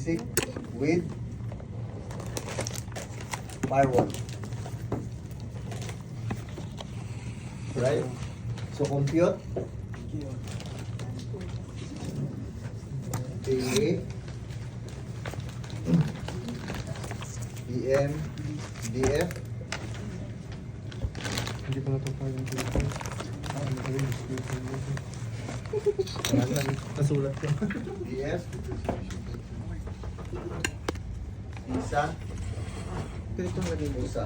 basic with firewall. Right? So compute PA PM DF Hindi pa natapag yung tuloy. Ano ba yun? Nasulat ko. DF isa Ganito nga rin. usa.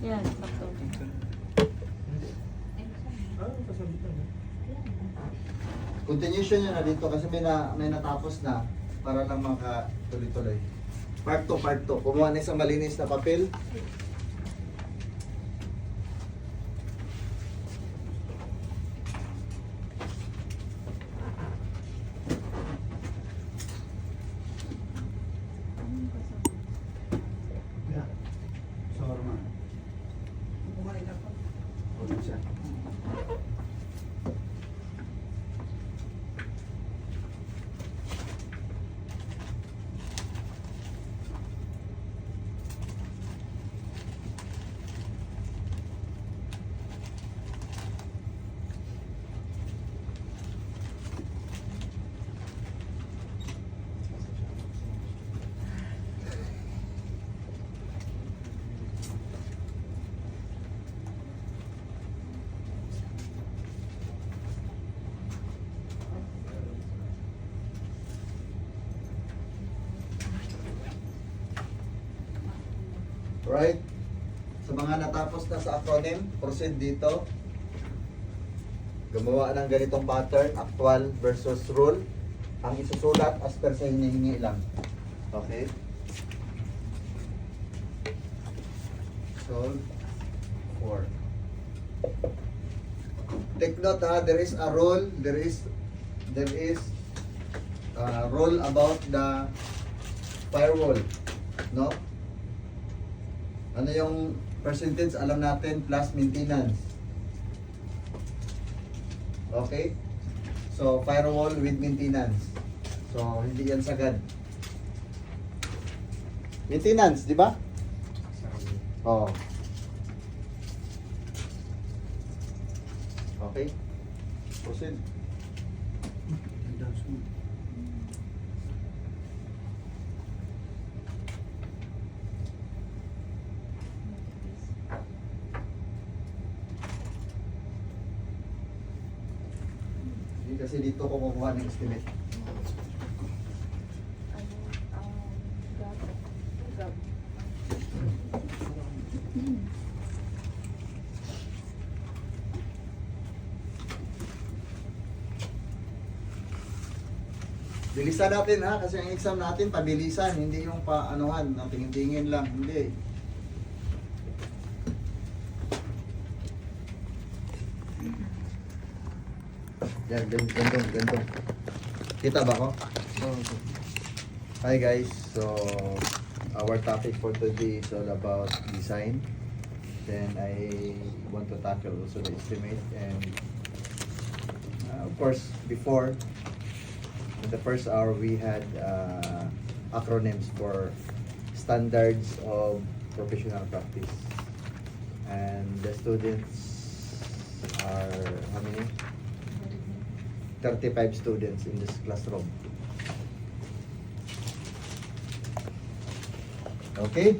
Yan, sakto. Kasabitan mo. Continuation nyo na dito kasi may natapos na para lang makatuloy-tuloy. Part 2, part 2. Kumuha na isang malinis na papel. Ulit siya. Right? Sa mga natapos na sa acronym, proceed dito. Gumawa ng ganitong pattern, actual versus rule. Ang isusulat as per sa hinihingi lang. Okay? Solve 4. Take note ha, there is a rule, there is a rule about the firewall. No? Ano yung percentage? Alam natin, plus maintenance. Okay? So, firewall with maintenance. So, hindi yan sagad. Maintenance, di ba? Oh. Okay? Proceed. Kasi dito ko kukuha ng estimate. Bilisan natin ha, kasi ang exam natin pabilisan, hindi yung paanuhan, tingin-tingin lang, hindi. Yan, gandong. Kita ba ko? Hi guys, so our topic for today is all about design. Then I want to tackle also the estimate and of course before in the first hour we had acronyms for standards of professional practice, and the students are how many? 35 students in this classroom. Okay?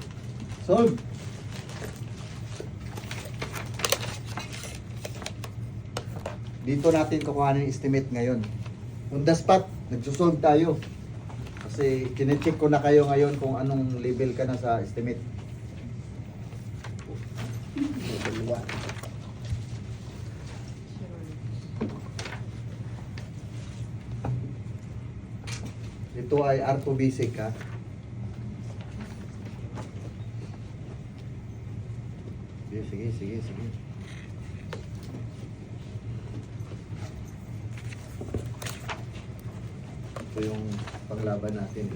Solve. Dito natin kukuha ng estimate ngayon. On the spot, nagsusolve tayo. Kasi kine-check ko na kayo ngayon kung anong level ka na sa estimate. Level 1. Ito ay R2 basic ha. Sige. Ito yung panglaban natin.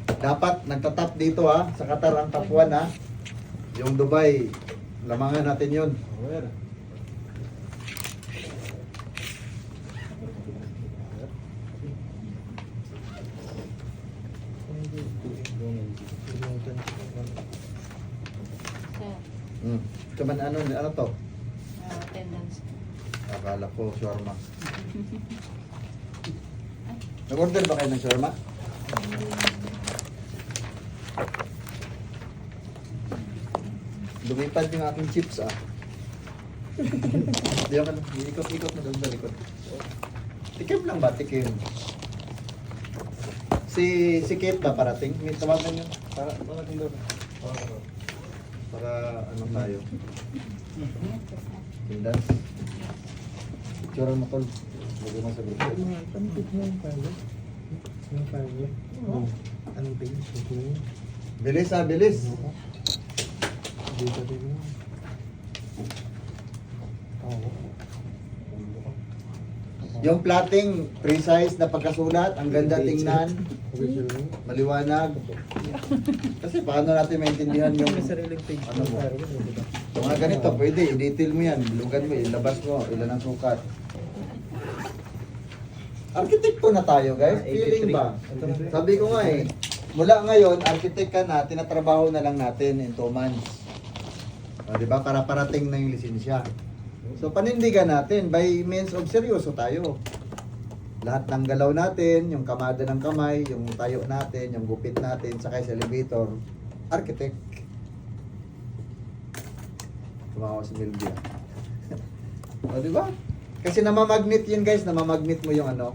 Dapat nagtatap dito ha. Sa Qatar ang top 1 ha. Yung Dubai, lamangan natin yun. Where? Sir, Kaman ano to? attendance. Akala ko shawarma. Nag-order ba kayo ng shawarma? Lumipad yung aking chips ah. Di ako ikot-ikot na doon sa likod. Tikim lang ba? Tikim. Si Kate ba parating? May tawagan yun. Tawagan doon. Para ano tayo. Tindas. Tsura mo tol. Lagi mo sa grupo. Pampit mo yung palo. Yung palo. Anong page? Bilis ah, bilis. Dito din mo. Yung plating, precise na pagkasulat, ang ganda tingnan, maliwanag. Kasi paano natin maintindihan yung May sariling page ano mo? palo. Yung mga ganito, pwede, i-detail mo yan, bilugan mo, ilabas mo, ilan ang sukat. Arkitekto na tayo guys, feeling ba? Sabi ko nga eh, mula ngayon, architect ka na, tinatrabaho na lang natin in 2 months. O, diba? Para parating na yung lisensya. So panindigan natin, by means of seryoso tayo. Lahat ng galaw natin, yung kamada ng kamay, yung tayo natin, yung gupit natin, saka sa elevator, architect. Tumawa si Milvia. O, diba? Kasi namamagnet yun guys, namamagnet mo yung ano.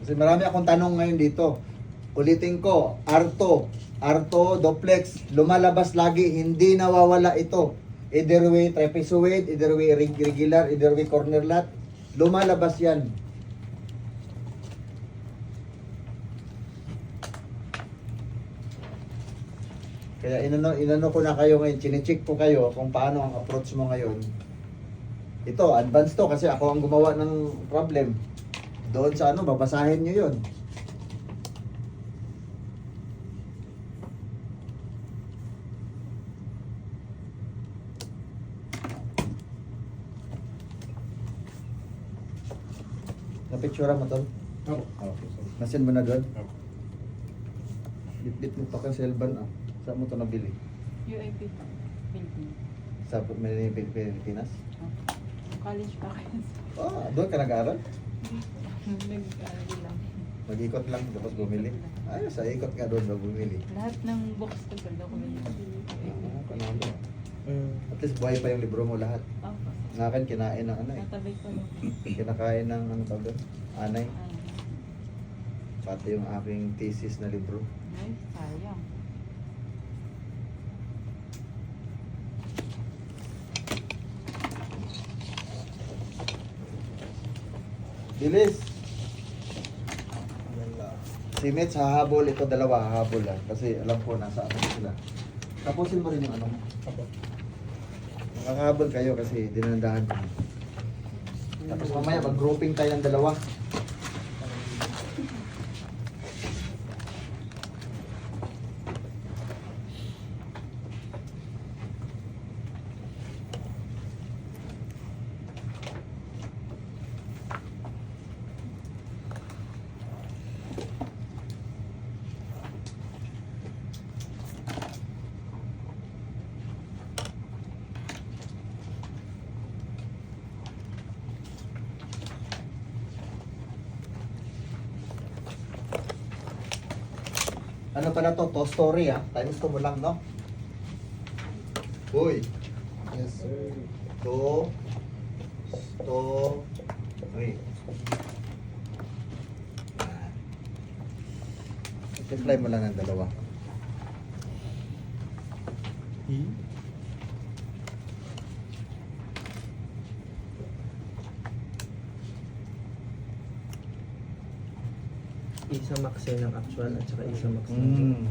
Kasi marami akong tanong ngayon dito. Ulitin ko, Arto, Duplex, lumalabas lagi, hindi nawawala ito. Either way trapezoid, either way regular, either way corner lot, lumalabas yan. Kaya inano ko na kayo ngayon, chinecheck ko kayo kung paano ang approach mo ngayon. Ito, advance to kasi ako ang gumawa ng problem. Doon sa ano, babasahin nyo yun. Napicture mo to? Oo. Okay. Nasin mo na doon? Bit-bit mo pa kang Selban ah. Saan mo to nabili? UAP. Philippines. Sa Pilipinas? College pa kayo. Ah, doon ka nag-aaral? Nag-aaral lang. Mag-ikot lang tapos bumili. Ayos, sa ikot nga doon ba bumili? Lahat ng books ko sa document. Ah, panalo. At least buhay pa yung libro mo lahat. Opo. Ng akin, kinain ng ano eh. Natabay ko yung Kinakain ng ano tawag doon? Anay. ano. Pati yung aking thesis na libro. Ay, sayang. Bilis! Si Mitch hahabol, ito dalawa hahabol lang. Kasi alam ko nasa ano sila. Tapusin mo rin yung ano mo. Makakahabol kayo kasi dinandahan ko. Tapos mamaya mag-grouping tayo ng dalawa. Ano pala to? To story ah. Times to mo lang, no? Uy. Yes, sir. To. Uy. Apply mo lang ng dalawa. Isa max yan ng actual at saka isa max ng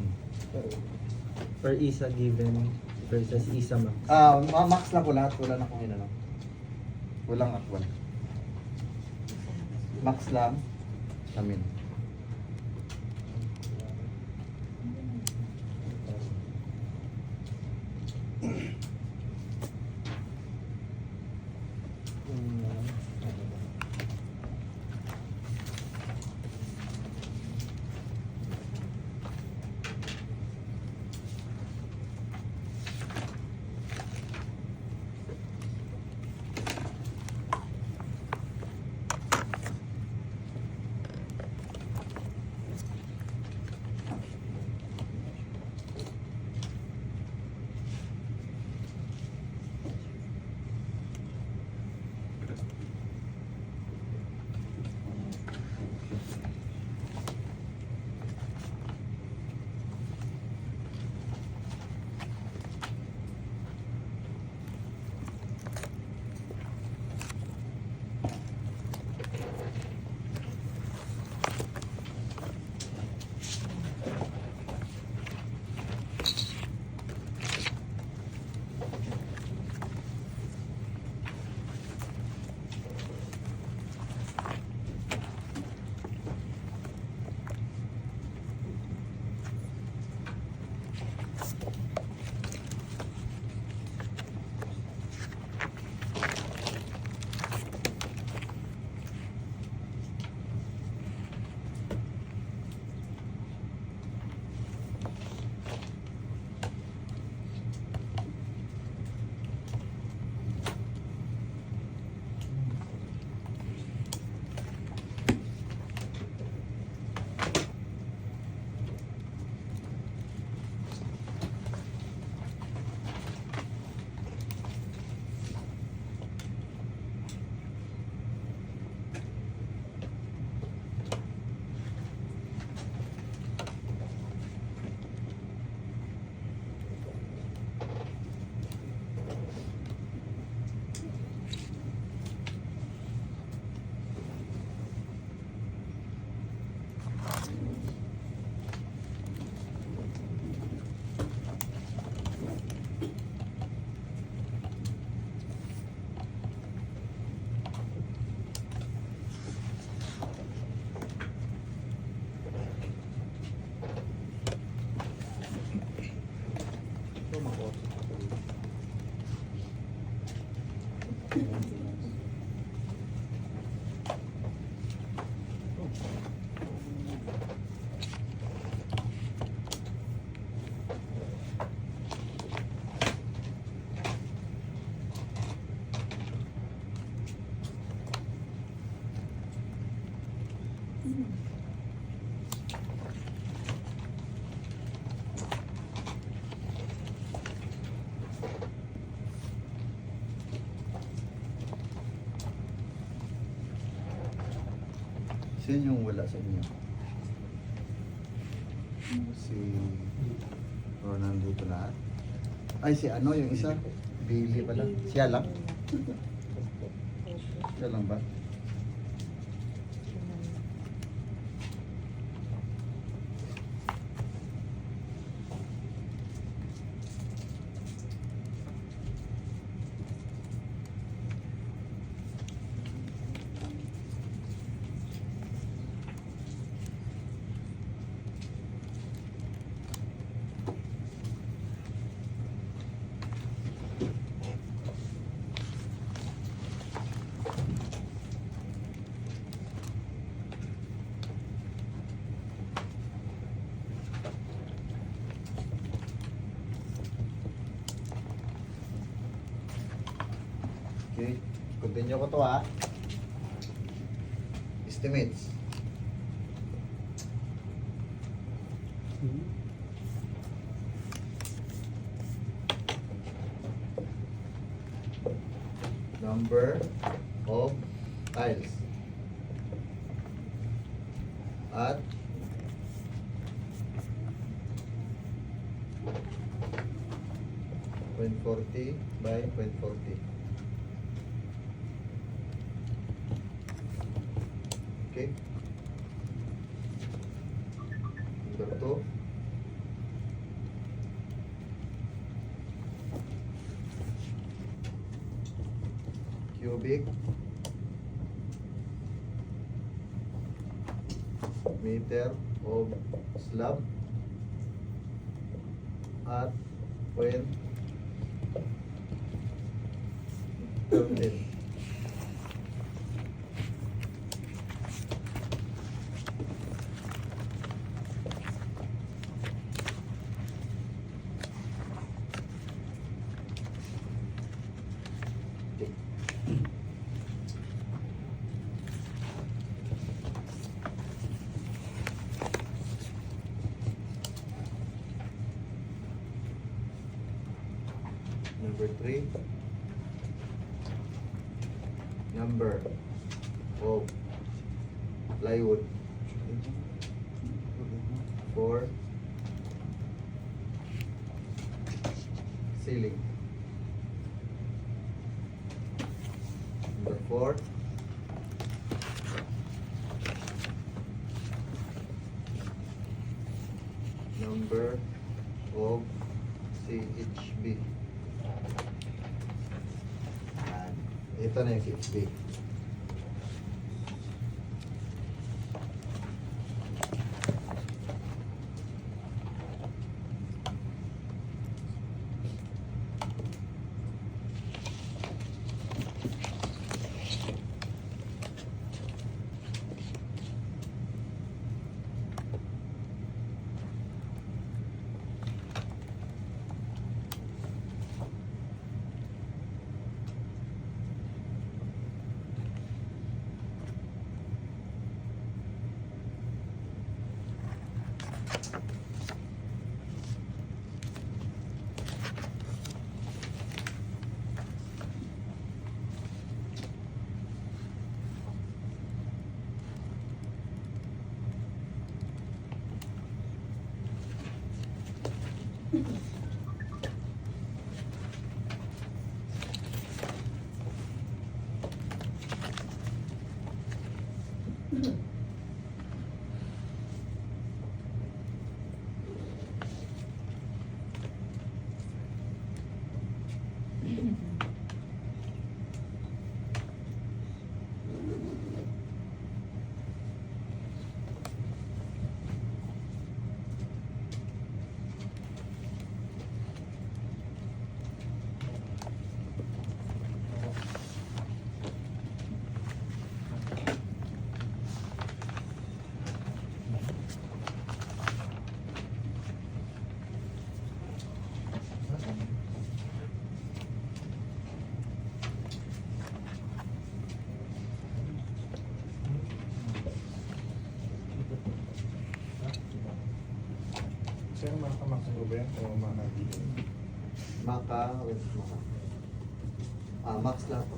or isa given versus isa max. Ah, max lang ko lahat. Wala na kung ano. Walang actual. Max lang. Amin. Sino yung wala sa inyo? Si Ronan dito lahat. Ay, si ano yung isa? Billy pala. Siya lang? Siya lang ba? Okay, continue ko to ha. Estimates. Number of tiles at 0.40 by 0.40. Okay. Number 2. Cubic meter of slab at 0.13. Number 3. Number of plywood. 4. Ceiling. Number 4. Number of CHB. Yan. Ito na yung CHB. Sir, makamak ko ba yan o makakabili? Maka, where's Maka? Max lang po.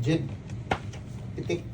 Jid. Pitik.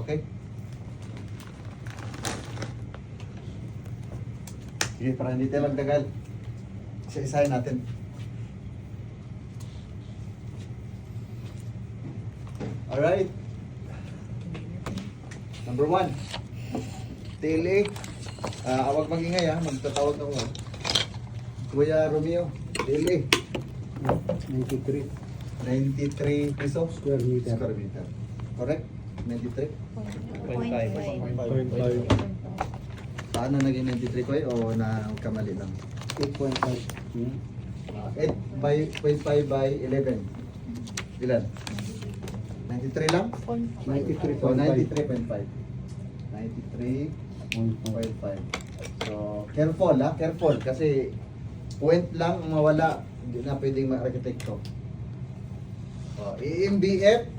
Okay? Sige, para hindi tayo magtagal. Isa-isahin natin. Alright. Number 1. Tili. Awag magingay ha. Magtatawag ako. Kuya Romeo. Tili. 93 93 pesos. square meter. Square meter. Correct? 93? 0.5. Paano naging 93 ko o na kamali lang? 8.5. 8.5 by 11. Ilan? 93 lang? 93.5. So, 93.5. 93.5. So, careful ha, careful. Kasi, point lang ang mawala. Hindi na pwedeng ma-arkitekto. EMBF,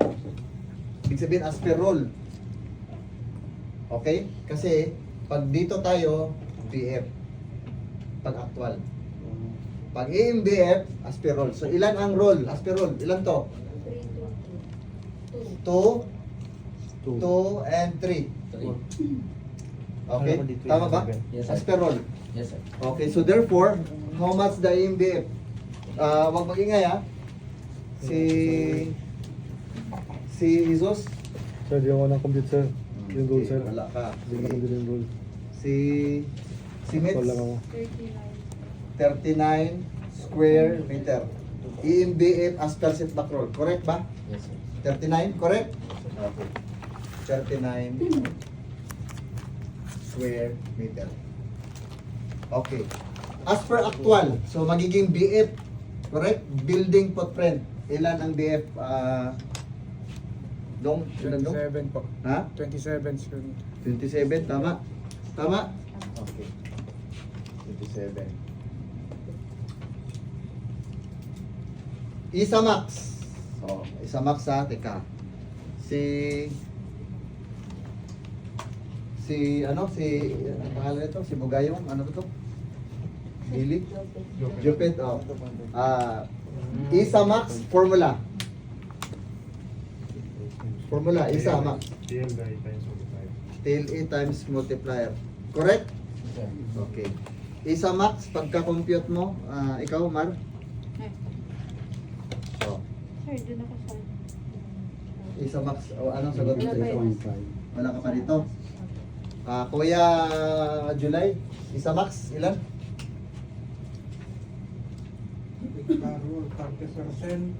ibig sabihin as per rule. Okay? Kasi, pag dito tayo, BF. Pag actual. Pag EMBF, as per rule. So, ilan ang rule? As per rule. Ilan to? 2, 2, and 3. Okay? Tama ba? Yes, As sir. per rule. Yes, sir. Okay, so therefore, how much the EMBF? Wag magingay ha. Si Jesus. Sir, di ako ng-compute, sir. Yung goal, Okay, sir. wala ka. Hindi na compute yung goal. Si Mitz. Call lang ako. 39 square meter. EMBF as per setback roll. Correct ba? Yes, sir. 39, correct? Okay. 39 square meter. Okay. As per actual, so magiging BF, correct? Building footprint. Ilan ang BF? Dong? Ilan dong? 27 po. Ha? 27 square meter. 27, tama? Tama? Okay. 27. Isa max. Oh, isa max ha, teka. Si ano pangalan nito? Si Bugayong, ano ba to? Billy? Jupit, oh. Isa max formula. Formula, isa max. DLI times 45. Tail A times multiplier. Correct? Okay. Isa max, pagka-compute mo, ikaw, Mar? Oh. Sir, doon ako sa... Isa max. O anong sagot mo? Wala pa yun. Wala ka pa rito. Kuya July, isa max, ilan? Carol, 30%.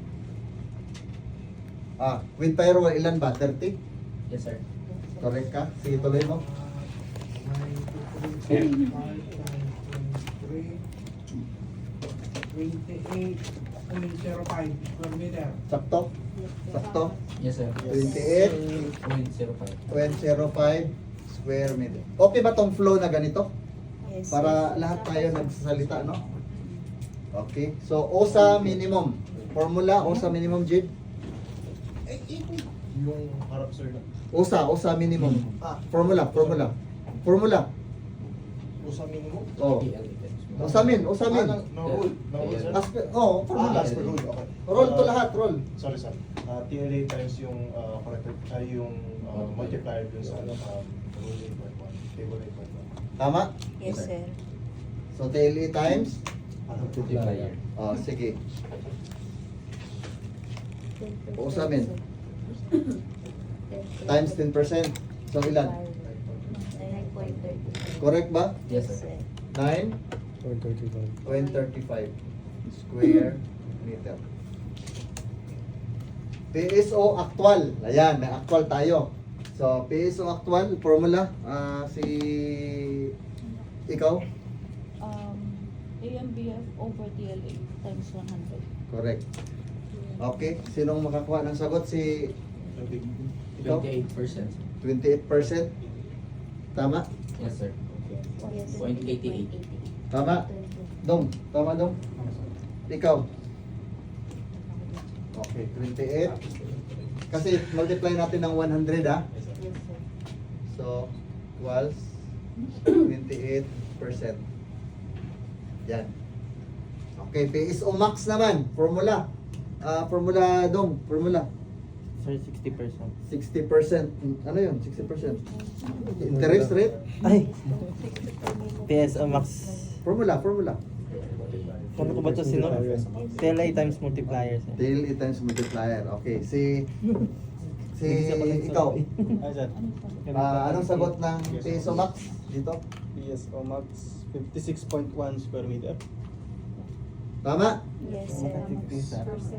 With firewall, ilan ba? 30? Yes, sir. Correct ka? Sige, tuloy mo. 9 28.05 square meter. Sakto? Sakto? Yes, sir. 28.05 0.05. square meter. Okay ba tong flow na ganito? Yes, Para lahat tayo nagsasalita, no? Okay. So, OSA minimum. Formula, OSA minimum, Jid? Yung harap sir na. OSA minimum. Formula. Formula. Usa minimum? Oh. OSA min. No-rule sir? Formula. As per rule, okay. Roll to lahat, roll. Sorry sir. TLA times yung corrected, yung multiplier dun sa rule 8.1, table 8.1. Tama? Yes, sir. So, TLE times? Multiplier. Sige. OSA min. Times 10%. So, ilan? 9.30. Correct ba? Yes, sir. 9? 0.35. 0.35 square meter. PSO actual. Ayan, may actual tayo. So, PSO actual, formula, ikaw? AMBF over TLA times 100. Correct. Okay, sinong makakuha ng sagot? Si ikaw? 28%. 28%. Tama? Yes, sir. Yes, sir. 0.88. Tama? Dong, tama dong? Ikaw? Okay, 28. Kasi multiply natin ng 100 ha. Yes, sir. So, equals 28%. Yan. Okay, PSO max naman. Formula. Formula dong. Formula. Sir, 60%. 60%. Ano yun? 60%. Interest rate? Ay! PSO max. Formula. Ano ko ba ito sinunod? TLA times multiplier, sir. Tail it times multiplier. Okay, si ikaw. Ay, sir. Anong sagot ng PSO max dito? PSO max 56.1 square meter. Tama? Yes, sir.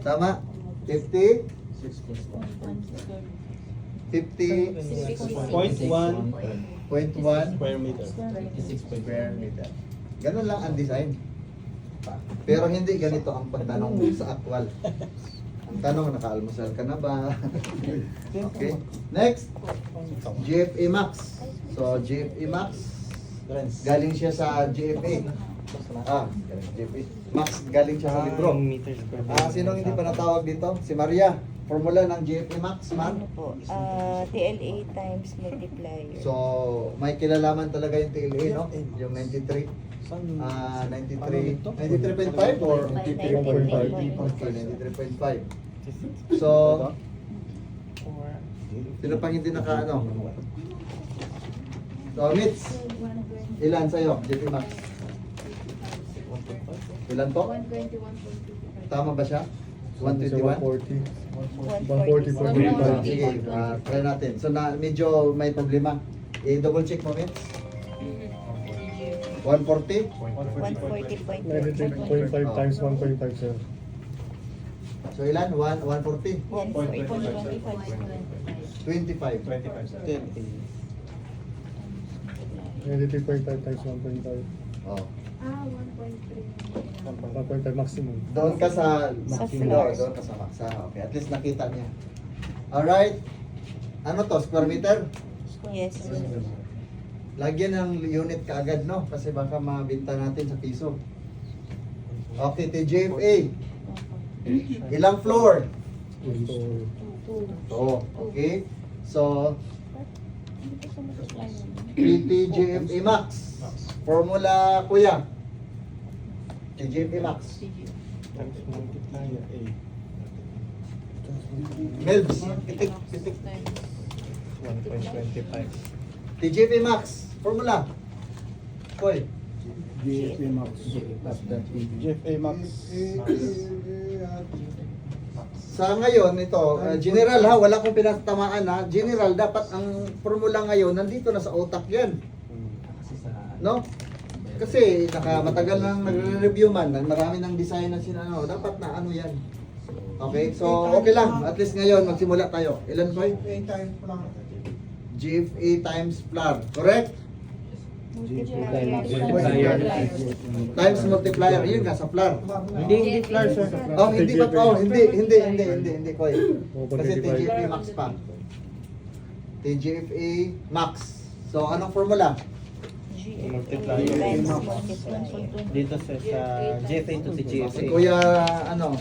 Tama? 50? 50? 0.1 square meter. 56 square meter. Ganun lang ang design. Pero hindi ganito ang pagtanong sa actual. Ang tanong, naka-almusal ka na ba? Okay. Next, GFA Max. So, GFA Max, galing siya sa GFA. GFA. Max, galing siya sa libro. Meter square. Sinong hindi pa natawag dito? Si Maria. Formula ng GFA Max, ma'am. Ano po? TLA times multiplier. So, may kilalaman talaga yung TLA, no? Yung 93. 93. 93.5 or 93.5. Okay, 93.5. So, sino pang hindi naka-ano? So, Mitz, ilan sa'yo, JP Max? Ilan po? 121.25. Tama ba siya? 121? 140. Sige, try natin. So, medyo may problema. I-double check mo, Mitz. 140? 140.5. 93.5 times 1.5, sir. So, ilan? 140? 1.25. 25. 25 sir. 93.5 times 1.5. Oh. 1.5 maximum. Doon ka sa Sa floor. floor. Doon ka sa max. Okay, at least nakita niya. Alright. Ano to? Square meter? Yes, sir. Lagyan ng unit kaagad, no? Kasi baka mabinta natin sa piso. Okay, TJFA. Ilang floor? Oh, okay. So, TJFA Max. Formula, kuya. TJFA Max. Times multiplier A. Melbs, pitik. 1.25. TJFA Max. Formula. Koy. GFA max. GFA max sa ngayon, ito, general ha, wala kong pinatamaan ha. General, dapat ang formula ngayon, nandito na sa utak yan. Kasi sa No? Kasi matagal nang nagre-review man, marami ng design na sinano, dapat na ano yan. Okay? So, okay lang. At least ngayon, magsimula tayo. Ilan po? GFA times FLAR. Correct? Multiplier. Times multiplier. Yun nga, sa FLAR. Hindi flour, sir. Oh, hindi ba? Oh, hindi ko kasi TGFA max pa. TGFA max. So, anong formula? Multiplier times multiplier. Dito sa GFA to si GFA. Si Kuya, ano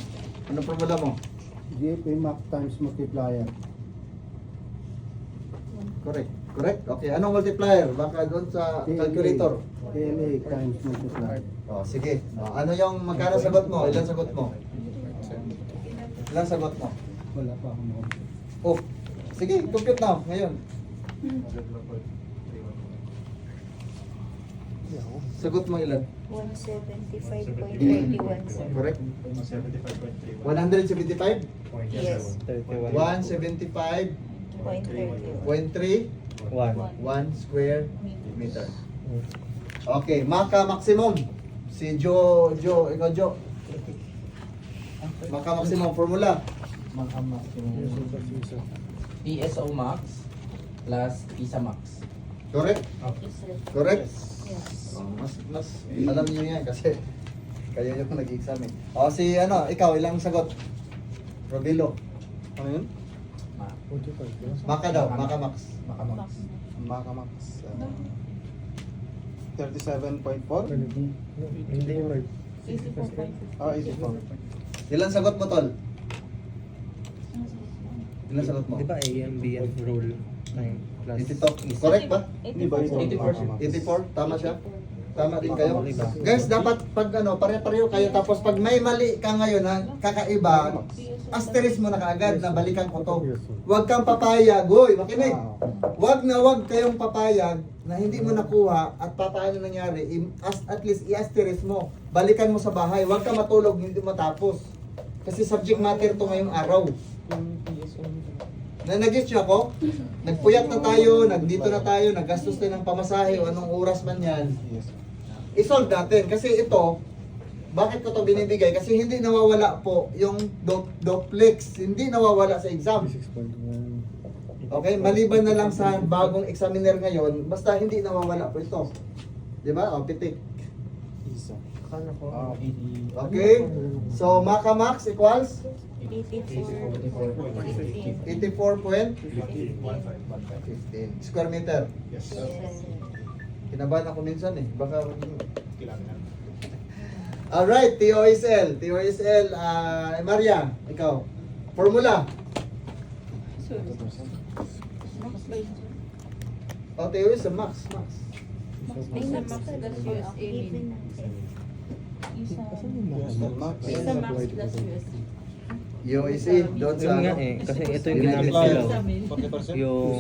formula mo? GFA max times multiplier. Correct. Correct? Okay, anong multiplier? Baka doon sa calculator. TLA times multiplier. Oh, sige. Oh, ano yung magkano sagot mo? Ilan sagot mo? Ilan sagot mo? Wala pa akong mga. Oh, sige, compute na ngayon. Sagot mo ilan? 175.31, sir. Correct? 75.31. 175? Yes. 175.3 .31. 1 square meter. Okay, Maka maximum. Si ikaw Jo. Maka maximum formula. Maka maximum. PSO max plus ISA max. Correct? Yes, sir. Correct? Yes. Oh, mas alam niyo yan kasi kayo yung nag-exam eh. O si ikaw ilang sagot? Robilo. Ano yun? Maka daw, Maka max. Maka max. Maka max. 37.4? Hindi right. 84.5. Ah, 84. Ilang sagot mo tol? Ilang sagot mo? Di ba AMBF rule? 82. Correct ba? Hindi ba ito? 84. 84? Tama siya? Tama din kayo? Mali ba? Guys, dapat pag pare-pareho kayo tapos pag may mali ka ngayon na kakaiba, asterisk mo na kaagad na balikan ko to. Huwag kang papayag, goy, makinig. Huwag kayong papayag na hindi mo nakuha at paano nangyari, at least i-asterisk mo. Balikan mo sa bahay, huwag ka matulog, hindi matapos. Kasi subject matter to ngayong araw. Nag-gets nyo ako? Nagpuyat na tayo, nagdito na tayo, naggastos tayo ng pamasahe o anong oras man yan. Yes. I-solve natin kasi ito, bakit ko to binibigay? Kasi hindi nawawala po yung duplex, hindi nawawala sa exam. 6.1. Okay, maliban na lang sa bagong examiner ngayon, basta hindi nawawala po ito. Di ba? O, pitik. Isa. Akala ko, Ah, Okay? So, Maka Max equals 84. 84.15 square meter. Yes. Kinabahan ako minsan eh. Baka... Kailangan. Alright, TOSL. Maria, ikaw. Formula. O, TOSL, max. May max pa Plus doon. USA Given min. natin. Isa. Max. Isa max plus USA. UAC, doon sa... Yun nga eh, kasi ito yung United ginamit States. nila. 40%? Yung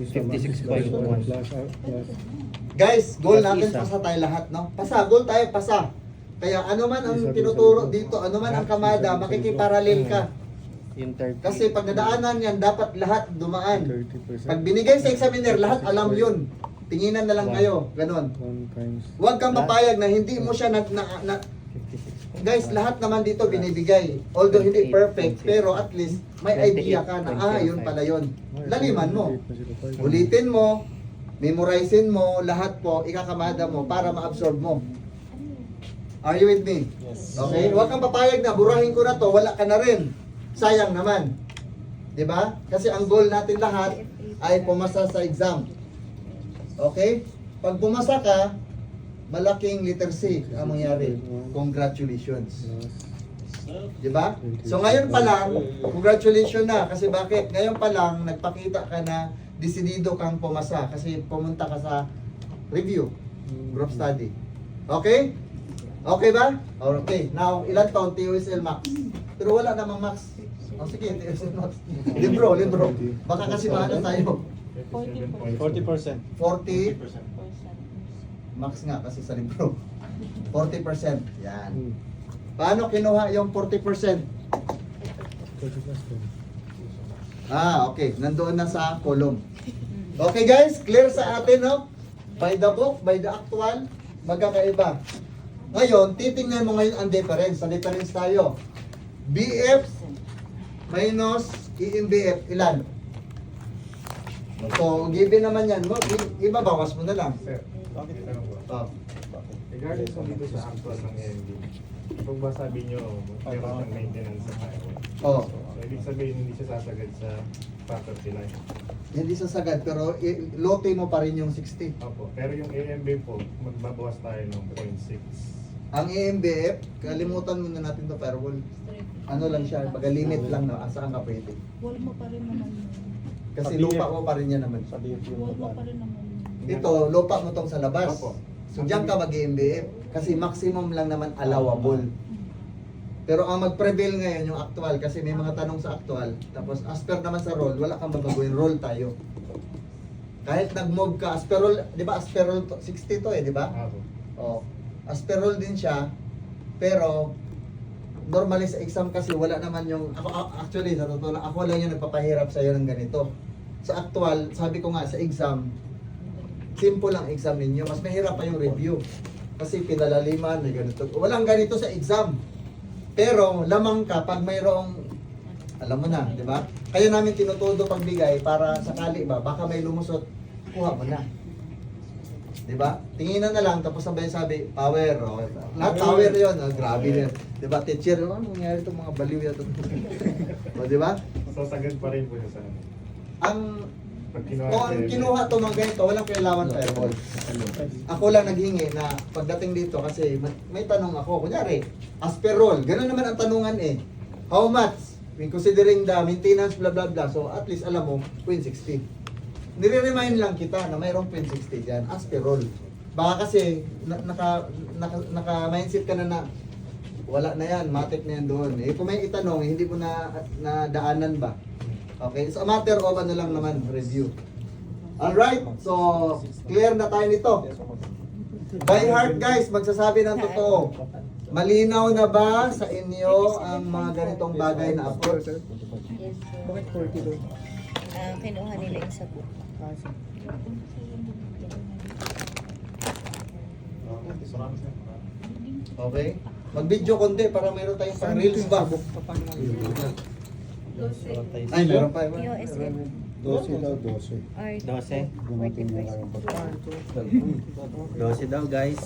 56.1. Guys, goal Plus natin isa. pasa tayo lahat, no? Pasa, goal tayo, pasa. Kaya ano man ang tinuturo dito, ano man ang kamada, makikiparallel ka. Yung 30. Kasi pag nadaanan yan, dapat lahat dumaan. 30%. Pag binigay sa examiner, lahat alam yun. Tinginan na lang kayo, ganon. 1 times. Huwag kang papayag na hindi mo siya guys, lahat naman dito binibigay. Although hindi perfect, pero at least may idea ka na, yun pala yun. Laliman mo. Ulitin mo, memorizein mo, lahat po, ikakamada mo para ma-absorb mo. Are you with me? Yes. Okay? Huwag kang papayag na, burahin ko na to, wala ka na rin. Sayang naman. 'Di ba? Kasi ang goal natin lahat ay pumasa sa exam. Okay? Pag pumasa ka, malaking letter C ang mangyari. Congratulations. Di ba? So ngayon pa lang, congratulations na. Kasi bakit? Ngayon pa lang, nagpakita ka na desidido kang pumasa. Kasi pumunta ka sa review, group study. Okay? Okay ba? Okay. Now, ilan taon TOSL max? Pero wala namang max. O sige, TOSL max. Libro. Baka kasi maano tayo. 40%. 40 max nga kasi sa libro. 40%. Yan. Paano kinuha yung 40%? Okay. Nandoon na sa column. Okay guys, clear sa atin, no? By the book, by the actual, magkakaiba. Ngayon, titingnan mo ngayon ang difference. Sa difference tayo. BF minus EMBF, ilan? So, given naman yan mo, ibabawas mo na lang. Sir, bakit tanong ko? Oh. Regardless kung dito sa actual ng AMD, kung ba sabi nyo, meron siyang maintenance sa firewall. Oh. So, ibig sabihin, hindi siya sasagad sa property line. Hindi sasagad, pero lote mo pa rin yung 60. Opo. Pero yung AMB po, magbabawas tayo ng 0.6. Ang EMBF, kalimutan muna natin to firewall. Ano lang siya, baga limit lang na saan ka pwede. Wall mo pa rin naman yun. Kasi Sabi lupa niya- mo pa rin yan naman. Sabi yung Wall mo pa rin naman yun. Dito, lupa mo tong sa labas. Opo. So diyan ka mag-EMBF. Kasi maximum lang naman allowable. Pero ang mag-prevail ngayon yung actual kasi may mga tanong sa actual. Tapos as per naman sa roll, wala kang babaguhin. Roll tayo. Kahit nag-move ka, as per roll, di ba as per roll 60 to eh, di ba? Opo. Oh, as per roll din siya. Pero normally sa exam kasi wala naman yung actually sa totoo lang ako lang yung nagpapahirap sa iyo ng ganito. Sa actual, sabi ko nga sa exam, simple lang exam ninyo, mas mahirap pa yung review. Kasi pinalaliman na ganito. Walang ganito sa exam. Pero lamang ka pag mayroong alam mo na, di ba? Kaya namin tinutudo pagbigay para sakali ba, baka may lumusot, kuha mo na. Di ba? Tinginan na lang, tapos sabay sabi, power. Oh. Lahat power yun. Oh, grabe na. Di ba? Teacher, ano nangyari itong mga baliw yan? O, di ba? So, sagad pa rin po siya sa ano. Ang Pag kinuha kung ang kinuha to mga ganito, walang kailangan firewall. Ako lang naghingi na pagdating dito kasi may tanong ako. Kunyari, as per roll, ganun naman ang tanungan eh. How much? When considering the maintenance, blah blah blah. So at least alam mo, 0.60. Nire-remind lang kita na mayroong 0.60 dyan, as per roll. Baka kasi naka-mindset ka na wala na yan, matik na yan doon. Eh kung may itanong, hindi mo na daanan ba? Okay, so a matter of ano lang naman, review. Alright, so clear na tayo nito. By heart guys, magsasabi ng totoo. Malinaw na ba sa inyo ang mga ganitong bagay na approach? Yes, sir. Bakit 40 daw? Kinuha nila yung sa book. Okay? Mag-video konti para mayroon tayong pang reels ba? Ay, meron pa. POSM. 12 daw, 12. Or 12? Dumating na lang ang pagkain. 12 daw guys.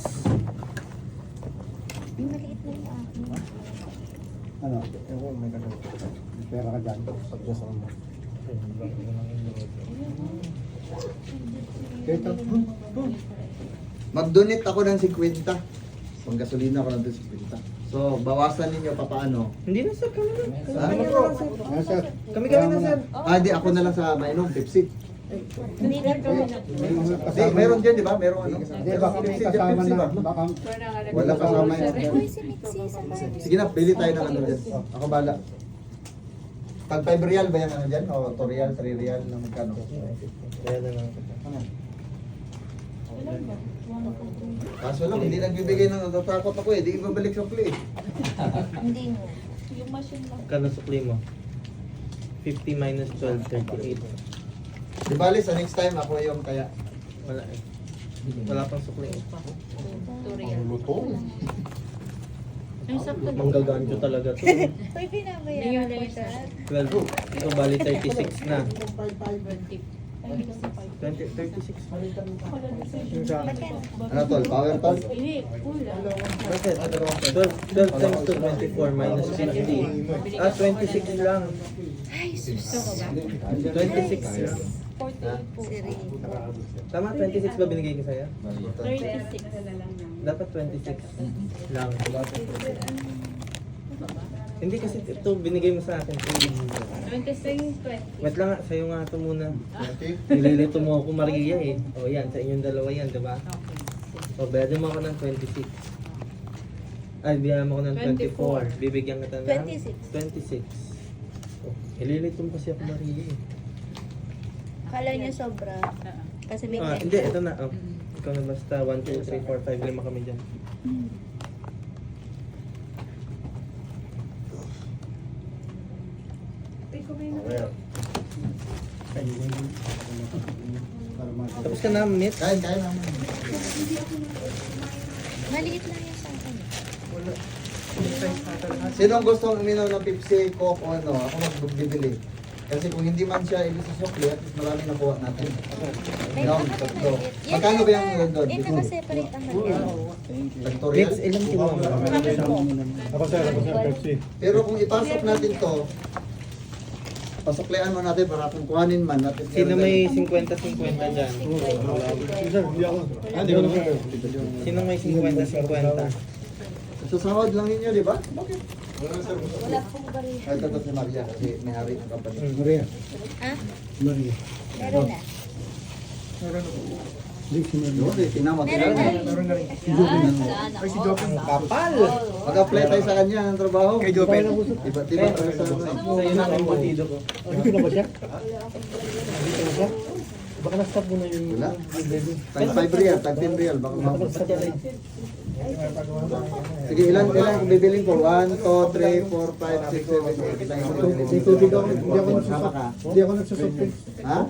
Yung maliit na yung akin. Ano? Ewan, may ganun. May pera ka dyan. Pagdasal mo. Kaya Mag-donate ako ng 50. Pang gasolina ako ng 50. So, bawasan ninyo pa paano. Hindi na sir, kami na. Ha? Sir. Kami na sir. Di ako na lang sa mainom, Pepsi. Hindi na to. Di, meron dyan, di ba? Meron ano? Hindi, baka may kasama Pepsi ba? na. Baka Wala kasama yan. Uy, si Mitzi sa bahay. Sige na, pili tayo ng ano dyan. Ako bala. Pag 5 real ba yung ano dyan? O 2 real, 3 real na magkano? Kaya na lang. Ilan ba? 1, 2, 3. Kaso lang, hindi nagbibigay ng natatakot ako eh. Di ibabalik sa play. Hindi mo. Yung machine lang. Kano sukli mo? 50 minus 12, 38. Di bali, sa next time ako yung kaya. Wala eh. Wala pang sukli. Ay, sakto. Manggagancho talaga to. Uy, binabayaran ko siya. 12. Ito bali 36 na. Ay, hindi kasi 5. 36. Ano tol? Power tol? Hindi, kulang. Bakit? 12 times 2, 24 minus 50. 26 lang. Ay, sus. 26 lang. 48 po. Siri. Tama, 26 ba binigay ko sa'yo? 36. Dapat 26 lang. Hindi kasi ito binigay mo sa akin. 26, 20. Wait lang nga, sa'yo nga ito muna. Nililito mo ako Maria eh. O yan, sa inyong dalawa yan, diba? O, bayadin mo ako ng 26. Ay, bigyan mo ako ng 24. Bibigyan kita ng 26. 26. Oh, nililito mo kasi ako Maria eh. Kala niyo sobra. Kasi may Hindi, ito na. Oh. Ikaw na basta 1, 2, 3, 4, 5, 5 kami dyan. Aware. Tapos ka na, Mitch? Kain naman. Maliit lang yan sa akin. Sino ang gustong uminom ng Pepsi, Coke o ano? Ako magbibili. Kasi kung hindi man siya ibig sa sukli, at least marami nakuha natin. May Down, mga tatlo. maliit. Yan Magkano ba yung naka- doon? Yan naka-separate naman yan. Factorial? Mitch, ilang kilo mo? Kapit mo. Ako sir, Pepsi. Pero kung ipasok natin to, pasuklian mo natin para kung kuhanin man natin. Sino may 50-50 dyan? Sir, hindi ako. Hindi ko naman. Sino may 50-50? Sa sahod lang ninyo, di ba? Okay. Wala sir. Wala pong baril. Ay, ito si Maria kasi may hari ng company. Maria. Ha? Maria. Meron na. Hindi si Maria. Doon, tinama Meron na. Ay, si Jopin. Kapal! Mag-apply tayo sa kanya ng trabaho. Kay Jopin. Iba tayo sa Sa'yo na ang batido ko. Dito na ba siya? Baka na-stop mo na yung... Wala. Tag 5 real, tag 10 real. Baka mabot. Sige, ilan kung bibiling ko? 1, 2, 3, 4, 5, 6, 7, 8, 9, 10. May tubig ako. Hindi ako nagsusok. Hindi ako nagsusok. Ha?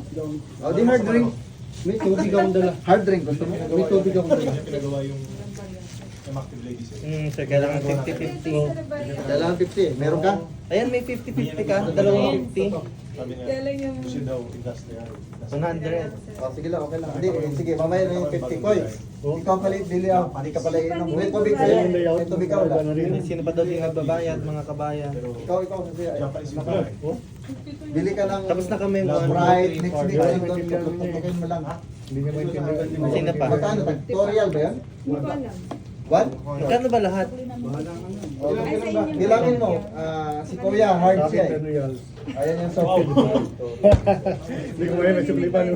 O, di hard drink. May tubig akong dala. Hard drink, gusto mo? May tubig akong dala. Yung pinagawa yung active ladies eh. Sir, kailangan 50-50. Kailangan 50. Meron ka? Ayan, may 50-50 ka. Dalawang 50. Sabi niya, gusto daw industrial. 100. O, sige lang, okay lang. Hindi, sige, mamaya na yung 50. Koy, ikaw pala bili ako. Hindi ka pala inom. May tubig sa'yo. May tubig ka wala. Sino pa daw din nagbabayad, mga kabayan? Ikaw, kasi Japanese yung bahay. bili ka ng Tapos na kami, Sprite, 1, 2, 3, next 4, week ka lang doon. Tutukin mo lang. Hindi niya maintindihan. Sino pa? Magkano? Tutorial ba yan? What? Magkano ba lahat? Bilangin mo. Si Kuya, hard siya eh. Ayan yung soft food. Hindi ko may sukli pa.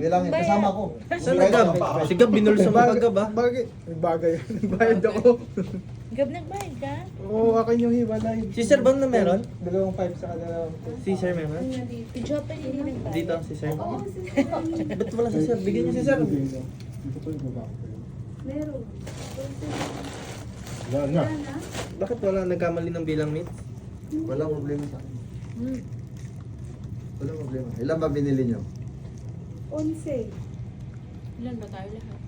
Bilangin, kasama ko. Saan nagab? Si Gab, binul sa mga Gab ah. Bagay. Bagay. Nagbayad ako. Gab, nagbayad ka? Oo, akin yung hiwalay. Si Sir bang na meron? 2.5 sa dalawang. Si Sir meron? Si Jopin hindi nagbayad. Dito, si Sir. Ba't wala si Sir? Bigyan niyo si Sir. Ito po yung baba. Wala na. Bakit wala nagkamali ng bilang meat? Walang problema sa akin. Walang problema. Ilan ba binili nyo? Ilan ba tayo lahat?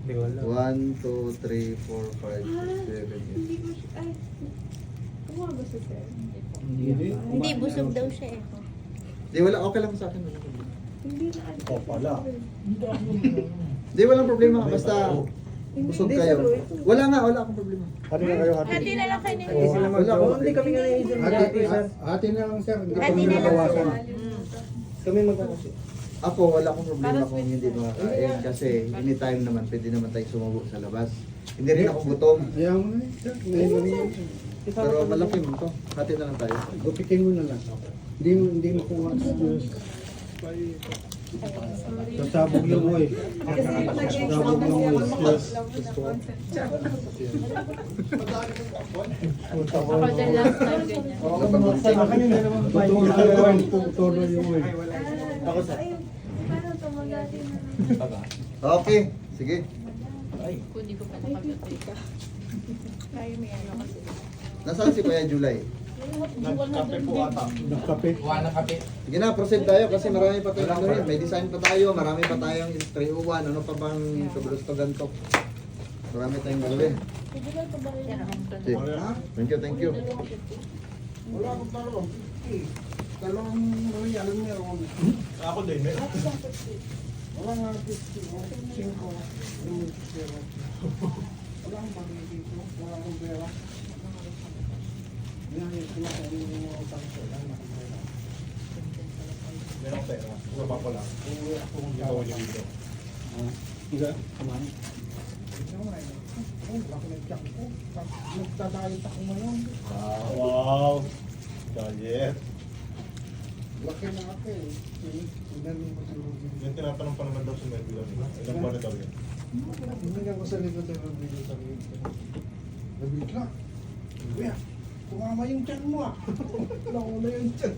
Hindi ko alam. 1, 2, 3, 4, 5, 6, 7, 8. Hindi, busog daw siya eh. Di, wala. Okay lang sa akin. Walang problema. O pala. Di, walang problema. Basta busog kayo. Wala akong problema. Hati na kayo, hati. Hati na lang kayo Oo. nila. Wala akong Hindi kami nga naisip Hati, dati, Sir. hati na lang sir. Hindi Hati kami na lang. nabawasan. Kami magkakasi. Ako, wala akong problema kung hindi makakain kasi anytime naman, pwede naman tayo sumubo sa labas. Hindi rin ako gutom. Ayaw mo na sir. Ngayon na yan. Pero malaki mo to. Hati na lang tayo. Gupitin mo na lang. Hindi mo kuha sa Diyos. Sasabog lang mo eh. Sasabog lang mo eh. Diyos. Ako din last time ganyan. Tuturo yung eh. Ako sa... Okay, sige. Kundi ko pa nakapatay. Nasaan si Kuya July? Nagkape po ata. Nagkape. Sige na, proceed tayo kasi marami pa tayong ano rin. May design pa tayo, marami pa tayong 301. Ano pa bang kabulustogan to? Marami tayong gawin. Okay. Thank you. Wala akong talo. Dalawang royal meron. Ako din, meron. Wala nga 50. 5. Wala akong bagay dito. Wala akong pera. Yan yung kinakain yung utang ko. Meron ako pera. Baba ko lang. Uuwi ako ng Ikaw niyo dito. Iga? Kumain. Wala ko nag-check ko. Nagdadayot ako ngayon. Wow. Galit. Laki na ako eh. Tingnan mo sa lubid. Yung tinatanong pa naman daw sa Medula. Ilang ba na daw yun? Tingnan ko sa likod ng lubid sa lubid. Nabigla. Kuya, kumama yung tiyan mo ah. Nauna yung tiyan.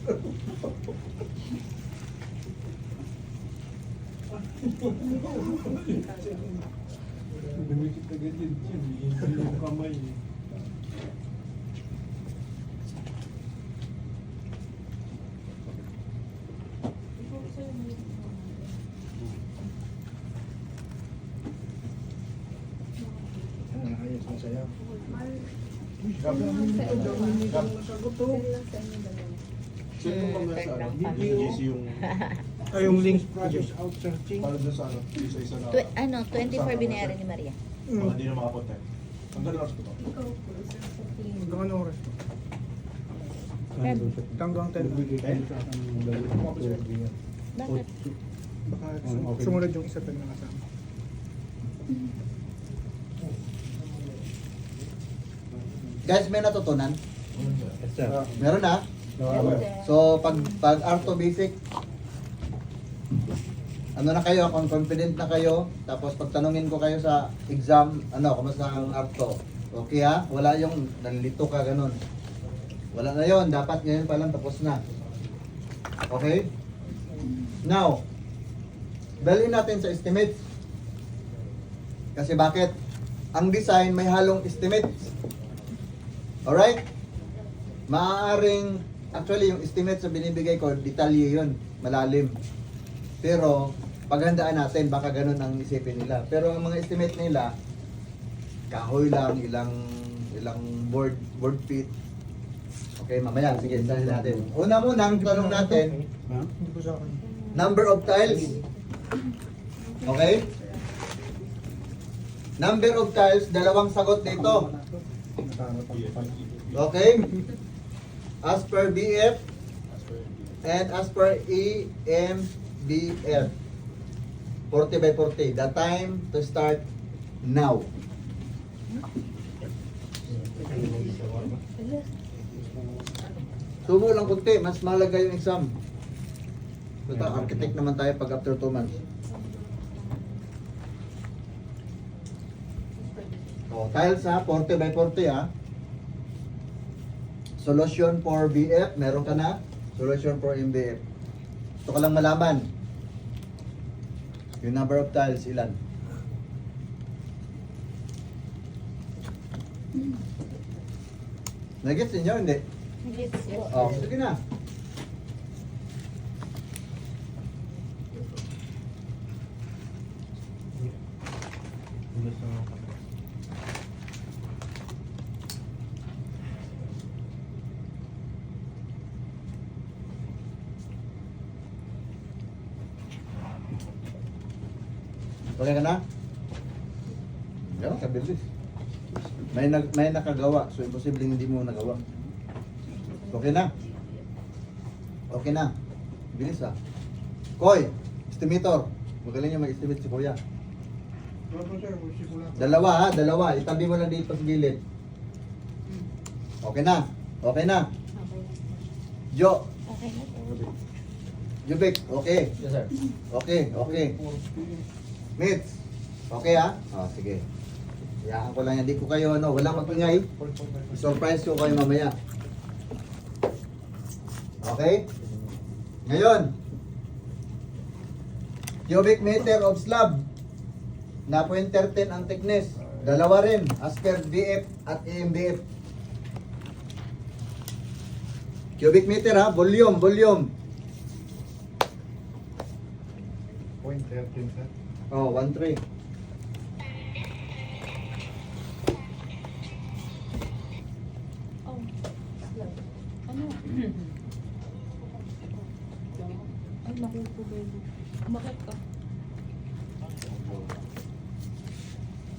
Dumikit agad yung tiyan. Hindi yung kamay. Gabi namin dito, dami nito ang nasagot to. Sino yung mga sa ano? BPO. GC yung... Ay, yung link. Process outsourcing. Para dun sa ano? Isa-isa na... 24 binayaran ni Maria. Baka hindi na makapunta. Ang galing oras ko to. Hanggang ano oras to? Feb. Hanggang 10. Bakit? Baka sumunod yung isa tayo nakasama. Guys, may natutunan? Yes, sir. Meron na? So, pag Arto Basic, ano na kayo, kung confident na kayo, tapos pagtanungin ko kayo sa exam, ano, kumusta ang Arto? Okay ha? Wala yung nalilito ka, ganun. Wala na yon, dapat ngayon pa lang tapos na. Okay? Now, dalhin natin sa estimates. Kasi bakit? Ang design may halong estimates. Alright? Maaaring, actually yung estimate sa binibigay ko, detalye yun, malalim. Pero, paghandaan natin, baka ganun ang isipin nila. Pero ang mga estimate nila, kahoy lang, ilang board feet. Okay, mamaya, sige, sahin natin. Una muna, ang tanong natin, Hindi ko sa akin. number of tiles. Okay? Number of tiles, dalawang sagot dito. Okay? As per BF and as per EMBF. 40 by 40. The time to start now. Sumo lang kunti, mas malaga yung exam. Ito, architect naman tayo pag after 2 months. Oh, tiles ha, 40 by 40 ha. Solution for BF, meron ka na. Solution for MBF. Ito ka lang malaman. Yung number of tiles, ilan? Nag-gets ninyo, hindi? Gets po. Oh, sige na. Okay ka na? Yan, kabilis. May nakagawa, so imposible hindi mo nagawa. Okay na? Okay na. Bilis ah. Koy, estimator. Magaling yung mag-estimate si Kuya. Wala po sir, simula. Dalawa ha, dalawa. Itabi mo lang dito sa gilid. Okay na? Okay na? Jo, Okay na po. Jubek, okay. Yes, sir. Okay, okay. Mitz, okay ha? Oh, sige. Hayaan ko lang yan. Di ko kayo, ano, walang magingay. Surprise ko kayo mamaya. Okay? Ngayon, cubic meter of slab na 0.13 ang thickness. Dalawa rin, as per BF at EMBF. Cubic meter ha, volume. 0.13 sir. Oh, 1.3. Oh. Ano? Ay, naku po, baby. Bakit ka?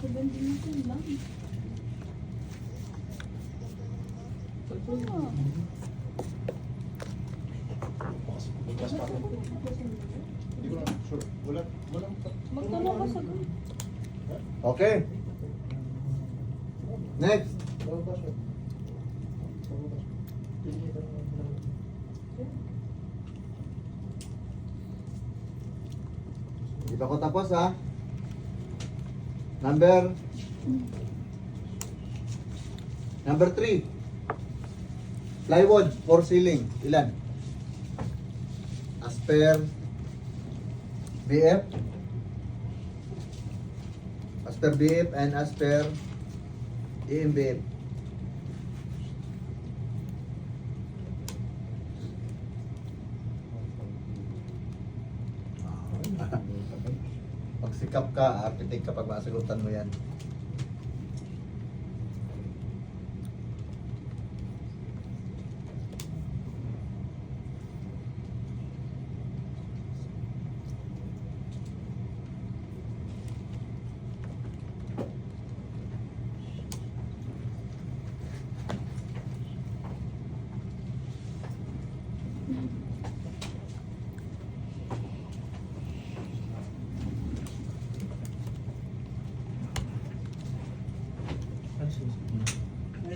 Kabandin natin lang. Ano? Bukas pa ako. Hindi ko lang sure. Walang Magtanong ka sa Okay. Next. Di pa ko tapos ha. Number 3. Plywood for ceiling. Ilan? As per BF. As per BF and as per EMBF. Pag sikap ka, architect kapag masagutan mo yan.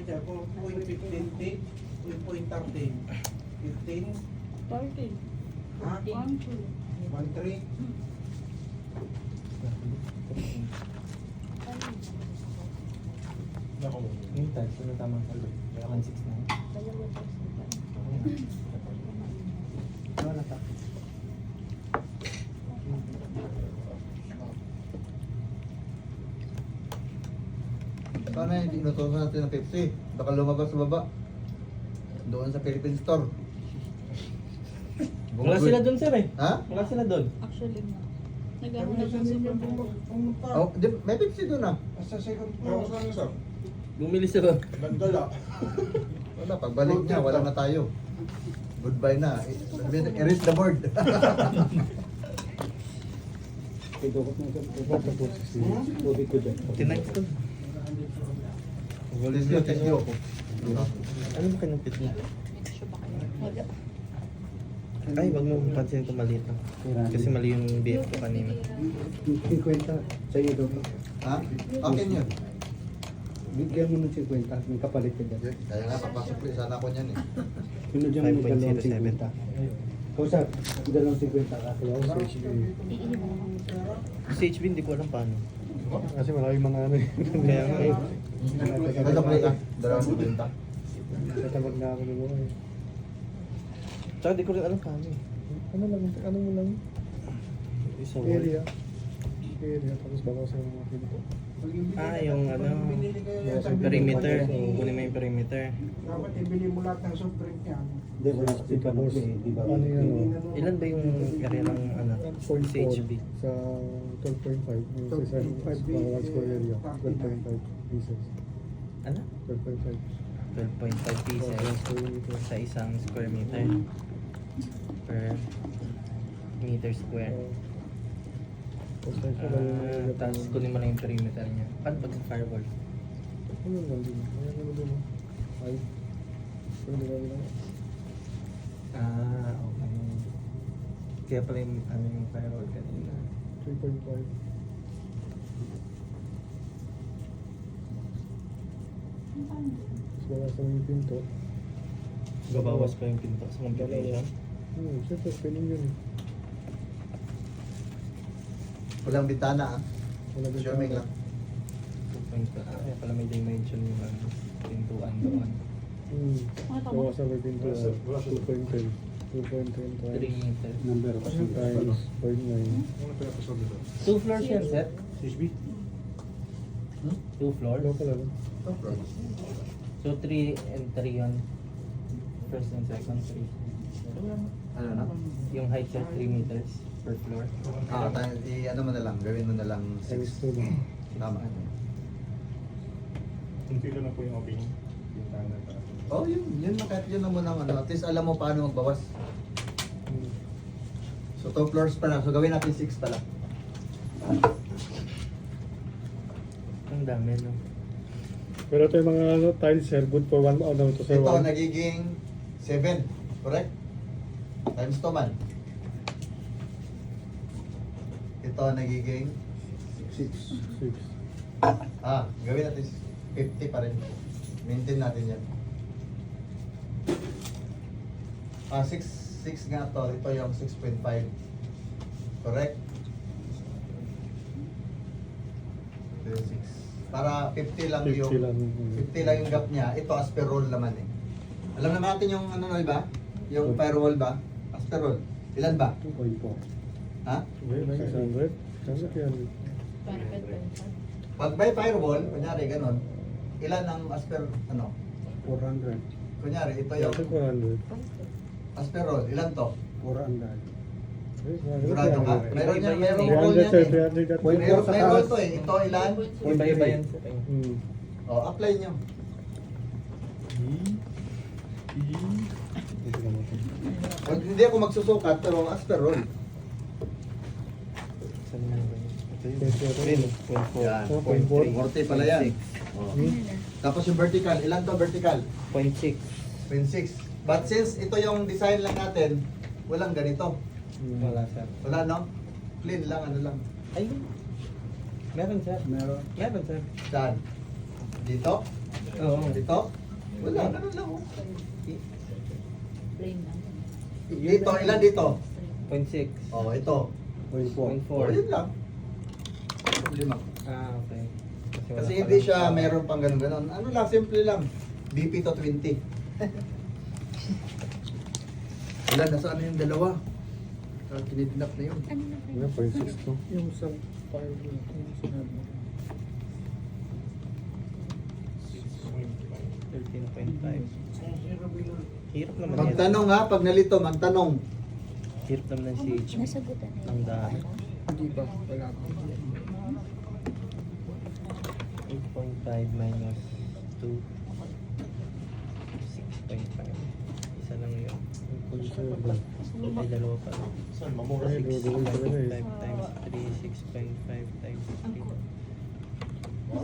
siya, kung 0.15 feet, 0.13. 15, 30. ha? 1, 2. 1.3. Nako mo. Yung type, ano tamang kalot? 169. Wala pa. Sana hindi inutosan natin ng Pepsi. Baka lumabas sa baba. Doon sa Philippine Store. Wala sila doon sir eh. Ha? Wala sila doon. Actually nga. Sabi Naghahanap niya ng sa ninyo supermarket. pumunta. Oh, may Pepsi doon ah. Nasa second Pero floor. saan sir? Bumili sila. Nagdala. Wala, pagbalik niya, wala na tayo. Goodbye na. Erase the board. Idukot mo ito. Tapos si tubig ko dyan. Tinight ko. Test nyo, test nyo. Ano ba kinupit niya? Siya ba kayo? Wala. Ay, wag mo pansin kung maliit lang. Kasi mali yung BF ko kanina. 50 sa iyo doon. Ha? Akin yun. Bigyan mo ng 50. May kapalit ka dyan. Kaya nga, papasok ulit. Sana ako niyan eh. Sino dyan may 5.07. dalawang 50? O sir, dalawang 50 ka. Kaya ako sa HB. Sa HB, hindi ko alam paano. Kasi maraming mga ano eh. Kaya nga eh. Ganda pala ka. Dalawang benta. Tatawag na ako ng mga eh. Tsaka di ko rin alam paano eh. Ano mo lang? Isa wall. Area. Tapos bawasan yung mga pinto. Ah, yung ano, Binili kayo yan sa perimeter. binili. Kunin mo yung perimeter. Dapat ibili mo lahat ng soft drink niya. Hindi, wala kasi tapos. Ano yan o? Ilan ba yung area ng ano, sa HB? Sa 12.5. Yung sa isang mga 1 square area. 12.5 pieces. Ano? 12.5. 12.5 pieces sa isang square meter per meter square. Tapos kunin mo lang yung perimeter niya. Paano pag firewall? Ano lang din? Ano din? Ay. Ano din? Ah, okay. Kaya pala yung, ano, yung firewall kanina. 3.5. Tapos bawasan yung pinto. Gabawas pa yung pinto sa computation. Siyempre, piling yun eh. Walang bintana ah. Wala din Swimming lang. 2.5. Ah, kaya pala may dimension yung ano, pintuan doon. Bawasan yung pinto. Wala siya. 2.10. 2.10 3 times. meters. Number of times 0.9. Ano pinapasok dito? 2 floors yan, sir? HB? 2 floors? Ano pala? So 3 and 3 yun. First and second, 3. Ano na? Yung height siya, 3 meters per floor. Ah, ano mo na lang, gawin mo na lang Times 6. 2. Tama. Kunti lang na po yung opening. Yung tangan para. Oh, yun na, kahit yun na muna ano. At least alam mo paano magbawas. So 2 floors pa lang, so gawin natin 6 pala. Ang dami, no? Pero ito yung mga ano, tiles sir, good for one ano to sir. Ito nagiging 7, correct? Times 2 man. Ito nagiging 6. gawin natin 50 pa rin. Maintain natin yan. 6 nga to. Ito yung 6.5. Correct? Ito yung 6. Para 50 lang 50 yung lang. 50 lang yung gap niya. Ito as per roll naman eh. Alam naman natin yung ano na ba? Yung firewall ba? As per roll. Ilan ba? 2.4. Ha? 600? Saan yan? Parapet pa yun. Pag may firewall, kunyari ganun, ilan ang as per ano? 400. Kunyari, ito yung Ito 400. as per roll. Ilan to? 400. Sigurado ka? Meron yan, merong roll 300 yan sir, eh. 300 at Meron roll to eh. Ito ilan? Iba-iba yan, sir. O, apply nyo. Hindi ako magsusukat, pero as per roll. Saan mo ba yun? Ito yun. 0.4. Yan. 0.4. 40 pala yan. O. Tapos yung vertical, ilan to vertical? 0.6. 26. But since ito yung design lang natin, walang ganito. Wala, sir. Wala no? Clean lang, ano lang. Ayun. Meron, sir. Meron. Meron, sir. Saan? Dito? Oo. Dito? Wala, ganun lang. Oh. Plain lang. Dito, ilan dito? 0.6. Oh, ito. 0.4. 0.4. Oh, yun lang. Problema. Ah, okay. wala Kasi pa hindi lang siya meron pang ganun-ganun. Ano lang, simple lang. BP to 20. Wala, nasaan na yung dalawa? Kinidnap na yun. Ano, 0.6 to. Yung sa file yung sinabi mo. 13.5. Hirap naman yan. Magtanong ha, pag nalito, magtanong. Hirap naman ng CH. Nasagutan na Ang dahil. Hindi ba? Wala pa. 8.5 minus 2. 6.5. Isa lang yun. Ay, dalawa pa. Sir, mamura. Ay, gagawin ko na eh. 5 times 3, 6.5 times 3.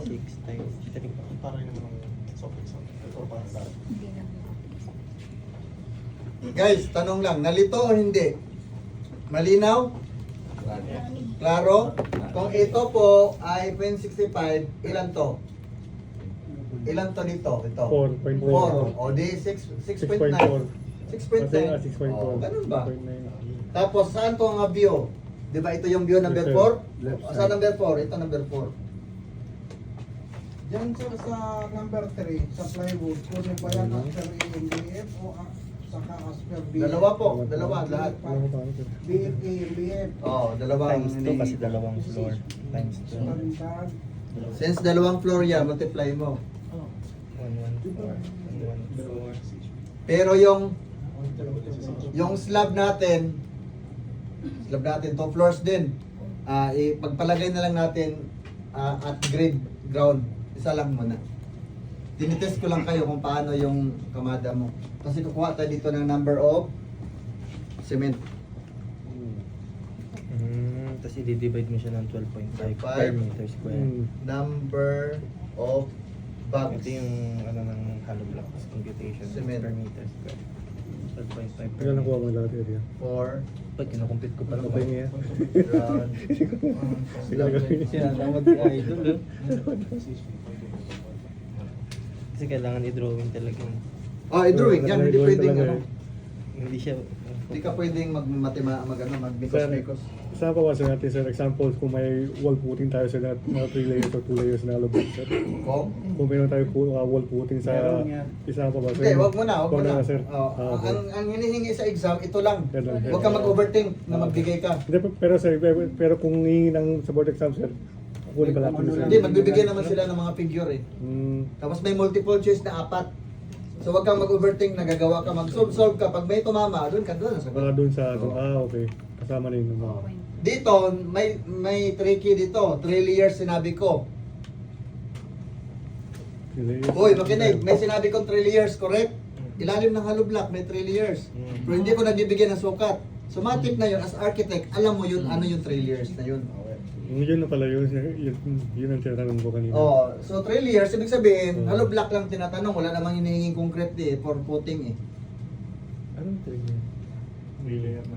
6 times 3. Para yun naman ang soft exam. Ito parang lahat. Hindi na. Guys, tanong lang, nalito o hindi? Malinaw? Klaro? Kung ito po ay 0.65, ilan to? Ilan to dito? Ito. 4.4. 4. O di 6.9. 6.4. 6.9. Oh, ganun ba? 6.9. Tapos saan to ang view? Di ba ito yung view number Yes, 4? sir. Left Saan side. number 4? Ito number 4. Diyan sir sa number 3, sa plywood, kunin ba yan as per EMBF o saka as per BF? Dalawa po, dalawa lahat. Ano pa, sir? BF, EMBF. Oh, dalawang Times 2 kasi dalawang floor. Times 2. Baliktad. Since dalawang floor yan, multiply mo. 114. 114. Pero yung slab natin 2 floors din. Pagpalagay na lang natin at grade ground. Isa lang muna. Tinitest ko lang kayo kung paano yung kamada mo. Kasi kukuha tayo dito ng number of cement. Tapos i-divide mo siya ng 12.5 per meter square. Number of bags. Ito yung ano ng hollow blocks computation Cement. per meter square. 12.5 per Kailan nakuha meter. mo lahat area? For Pag kinukumpit ko pa lang. Okay niya. ground. Kailan gawin niya? Sinatawag si Idol. Kasi kailangan i-drawing talaga. Oh, i-drawing yan. Hindi Drawing pwedeng talaga ano. eh. Hindi siya... Hindi ka pwedeng mag-mikos-mikos. Saan pa ba sa natin, sir? Example, kung may wall putting tayo sa na 3 layers or 2 layers na alubog, sir. Kung? Kung meron tayo wall putting sa isa pa ba, sir? Hindi, wag mo na, wag mo na. sir. Oh, Okay. ang hinihingi sa exam, ito lang. Yan lang, sir. Huwag ka mag-overthink na magbigay ka. Hindi, pero sir, pero kung hihingi ng sa board exam, sir, kukunin pa natin, sir. Hindi, magbibigay naman sila ng mga figure eh. Hmm. Tapos may multiple choice na 4. So wag kang mag-overthink, nagagawa ka, mag-solve ka. Pag may tumama, doon ka doon. Baka doon sa, Oo. okay. Kasama na yun. Dito, may tricky dito. 3 layers sinabi ko. Uy, makinig. May sinabi kong 3 layers, correct? Ilalim ng hollow block, may 3 layers. Pero hindi ko nagbibigay ng sukat. So matik na yun, as architect, alam mo yun, ano yung 3 layers na yun. Yun na pala yun, yun ang tinatanong ko kanina. Oh, so 3 layers, ibig sabihin, hollow block lang tinatanong, wala namang hinihinging concrete eh, for footing eh. Anong trigger?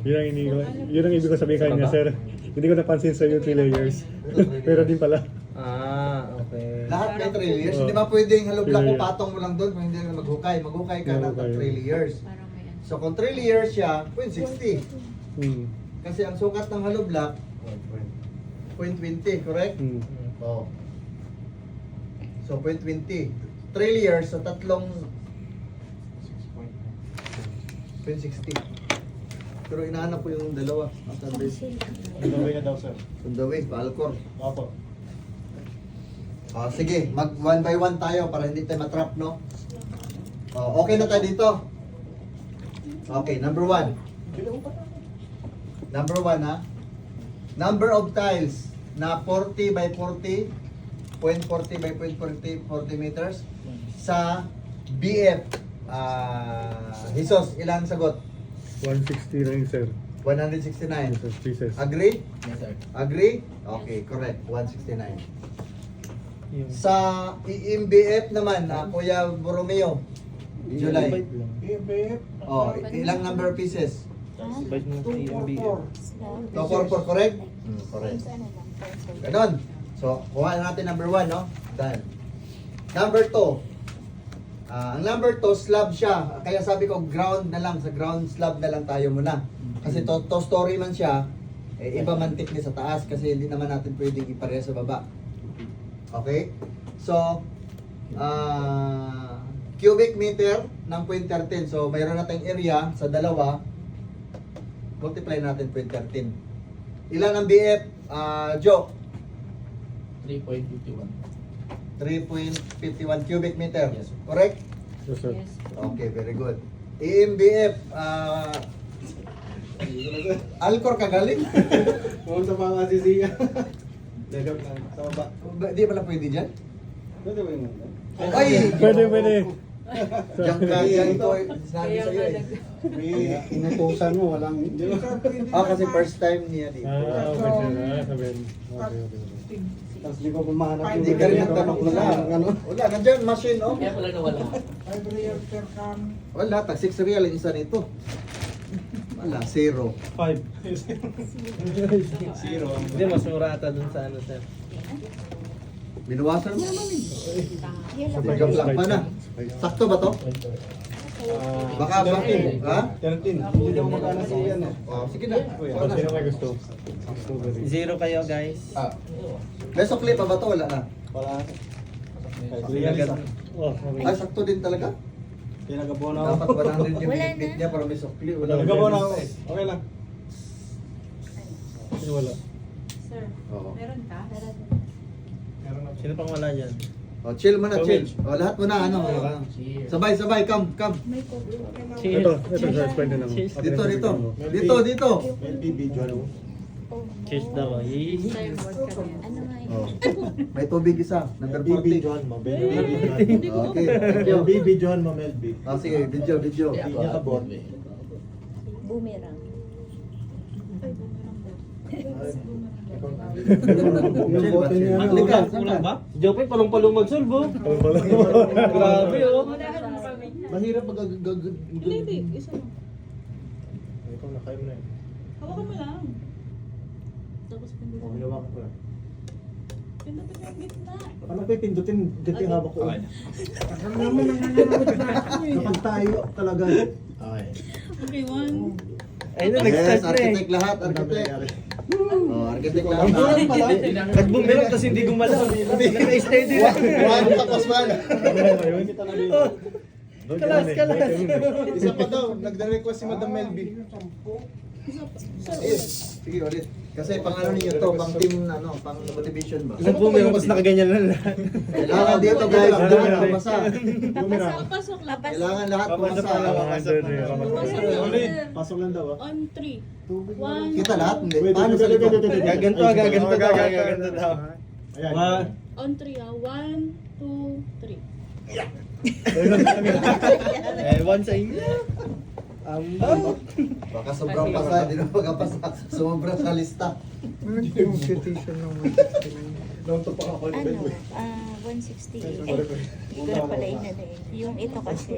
Yun ang ibig ko sabihin kanina, sir. Hindi ko napansin sa yung 3 layers. Pero din pala. Ah, okay. Lahat may 3 layers, hindi ba pwedeng hollow block mo, Yeah. patong mo lang doon kung hindi na maghukay. Maghukay ka na ng Maghukay. 3 layers. Parang may ano. So kung 3 layers siya, 0.60. Hmm. Kasi ang sukat ng hollow block, 0.20, correct? Hmm. Oo. So 0.20. 3 layers sa tatlong 0.60. Pero inahanap ko yung dalawa. After this. Ang gawin na daw, sir. On the way, Valcor. Opo. Sige, mag 1 by 1 tayo para hindi tayo matrap, no? Okay na tayo dito. Okay, number 1. Number 1 ha. Number of tiles na 40 by 40, 0.40 by 0.40, 40 meters sa BF. Jesus, ilan sagot? 160 na yun, sir. 169. Sir, pieces. Agree? Yes, sir. Agree? Okay, correct. 169. Yung... Sa EMBF naman, Kuya Borromeo, July. Divide lang. EMBF. Ilang number of pieces? Divide mo sa EMBF. 244, correct? Correct. Ganon. So, kuha natin number 1, no? Done. Number 2. Ang number 2, slab siya. Kaya sabi ko, ground na lang. Sa ground slab na lang tayo muna. Kasi to story man siya, iba man thickness sa taas kasi hindi naman natin pwedeng ipareha sa baba. Okay? So, cubic meter ng 0.13. So, mayroon na tayong area sa dalawa. Multiply natin 0.13. Ilan ang BF? Joe? 3.51. 3.51 cubic meter. Yes, sir. Correct? Yes, sir. Yes. Okay, very good. EMBF, Alcor kagaling? Pumunta pa nga si Zia. Dagat lang, sa baba. Di pala pwede dyan? Pwede ba yun? Ay! Pwede, pwede. Diyan ka, diyan ito. Sinabi sa'yo eh. May Inutusan mo, walang... Kasi first time niya dito. okay, sir. Sabihin. Okay. Tapos di ko pumahanap Hindi ka rin nagtanong wala. Wala, nandyan machine oh. Kaya pala nawala. Wala, tag 6 real yung isa nito. Wala, 0. 5. Zero. Hindi, mas mura ata dun sa ano, sir. Binawasan mo naman eh. Tigam lang pa na. Sakto ba to? Baka ba? Ha? 13. Hindi ako magkano sa yan eh. Oh, sige na. Kung sino may gusto. Zero kayo, guys. Beso clip pa ba to? Wala na. Wala. Oh, okay. Ay, sakto din talaga. Pinagabuo na ako. Dapat 100 yung higpit niya para may sukli. Wala. Pinagabuo na ako. Okay lang. Sino wala? Sir, Oo. meron ka? Sino pang wala dyan? Oh, chill mo na, chill. Oh, lahat mo na, ano. Cheers. Sabay, come. May cover. Ito, sir, pwede na. Dito. Dito. LPB John. Cheers daw. Time board ka na. Ano nga yun? Oh. May tubig isa, number LPB 40. John, Mabel. LPB John. Okay, thank you. LPB John, Mamel B. Ah, sige, video. Kaya ako, niya kabot. Boomerang. Ay, bumerang ba? Chill ba? Halika, Kulang saan ba? Si Jopay palong-palong mag-solve, oh. Grabe, oh. Unahan mo kami. Mahirap pag Hindi, isa lang. Ikaw na, kayo mo na yun. Hawakan mo lang. Tapos pindutin. Ginawa ko na. Pindutin mo yung gitna. Ano ba yung pindutin? Dito yung hawak ko. Okay. Kapag tayo talaga. Okay. Okay, one. Ayun na, Yes, nag-start na eh. architect lahat, architect. Oh, architect lahat. Nag-boomerang tapos hindi gumalaw. Naka-steady lang. One tapos one. Kalas. Isa pa daw, nagda-request si Madam Melby. Yes. Sige ulit. Kasi pang ano ninyo to, pang team ano, pang motivation ba? Nag-boomerang tapos nakaganyan lang lahat. Kailangan dito guys, lahat pumasa. Pasok lang. Kailangan lahat pumasa. Pasok lang daw ah. On 3. 1. Kita lahat, hindi. Paano sa likod? Gaganto daw. Ayan. On 3 ah. 1, 2, 3. Eh, one sa inyo. Baka sobrang pasa, hindi na magkapasa. Sumobra sa lista. Nung to pa ako. Ano? 168. Hindi ko na pala inano eh. Yung ito kasi,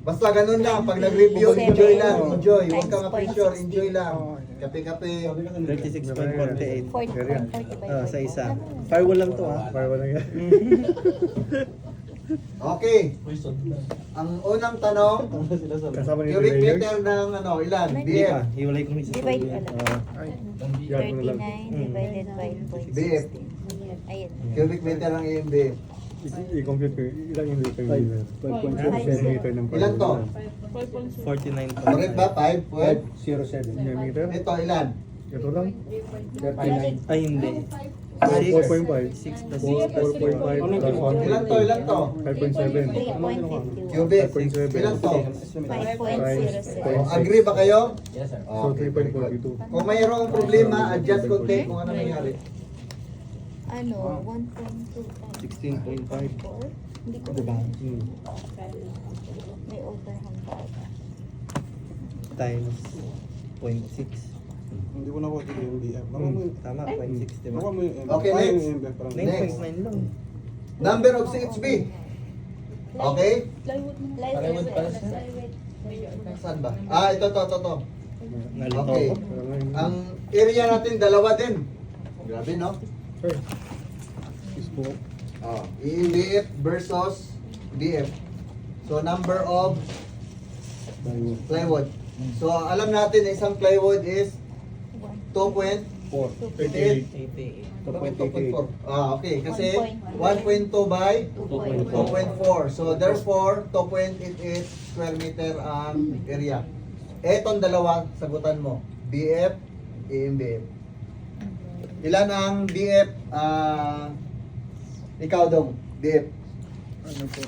Basta ganun lang, pag nag-review, enjoy lang, enjoy. Huwag ka ma-pressure, enjoy lang. Kape-kape. 36.48. 40.45. Sa isa. Firewall lang to, ha? Para wala yan. Okay, ang unang tanong, Kasama ni cubic layers. meter ng ano, ilan? Hindi pa. BF. Hiwalay kong isa. Divide pala. Yan mo na lang. 39 divided by BF. 0.16. Ayun. Cubic meter ng EMBF. I-compute ko. Ilang yung meter yun? 5.7 meter ng Ilan to? 5.6. 49. Correct ba? 5? Pwede? 5.07 meter. Ito, ilan? Ito lang. Ay, hindi. 4.5. 6 plus 6 plus 4.5 plus 1. Ilan to? Ilan to? 5.7. 3.51. Cubic. 5.7. Ilan to? 5.07. Agree ba kayo? Yes, sir. So Okay, very good. 3.42. Kung mayroong problema, adjust konti kung ano nangyari. Ano? 1.2 16.5. 4? Hindi ko Diba? may overhang pa. Times 0.6. Hindi ko na ko yung BF. Tama, 0.6, diba? Nakuha mo yung MBF. Okay, Parang next. yung MBF, parang- 9.9 lang. Number of CHB. Okay? Plywood mo. Plywood pala, sir. Saan ba? Ah, ito. Nalito Okay. ako. Ang area natin, dalawa din. Grabe, no? Sir. Facebook. Oh, EMBF versus BF. So, number of plywood. So, alam natin na isang plywood is 2.4. 88. 2.4. Okay. Kasi 1.2 by 2.4. So, therefore, 2.88 square meter ang area. Etong dalawa, sagutan mo. BF, EMBF. Ilan ang BF? Ikaw dong, BF. Ano po?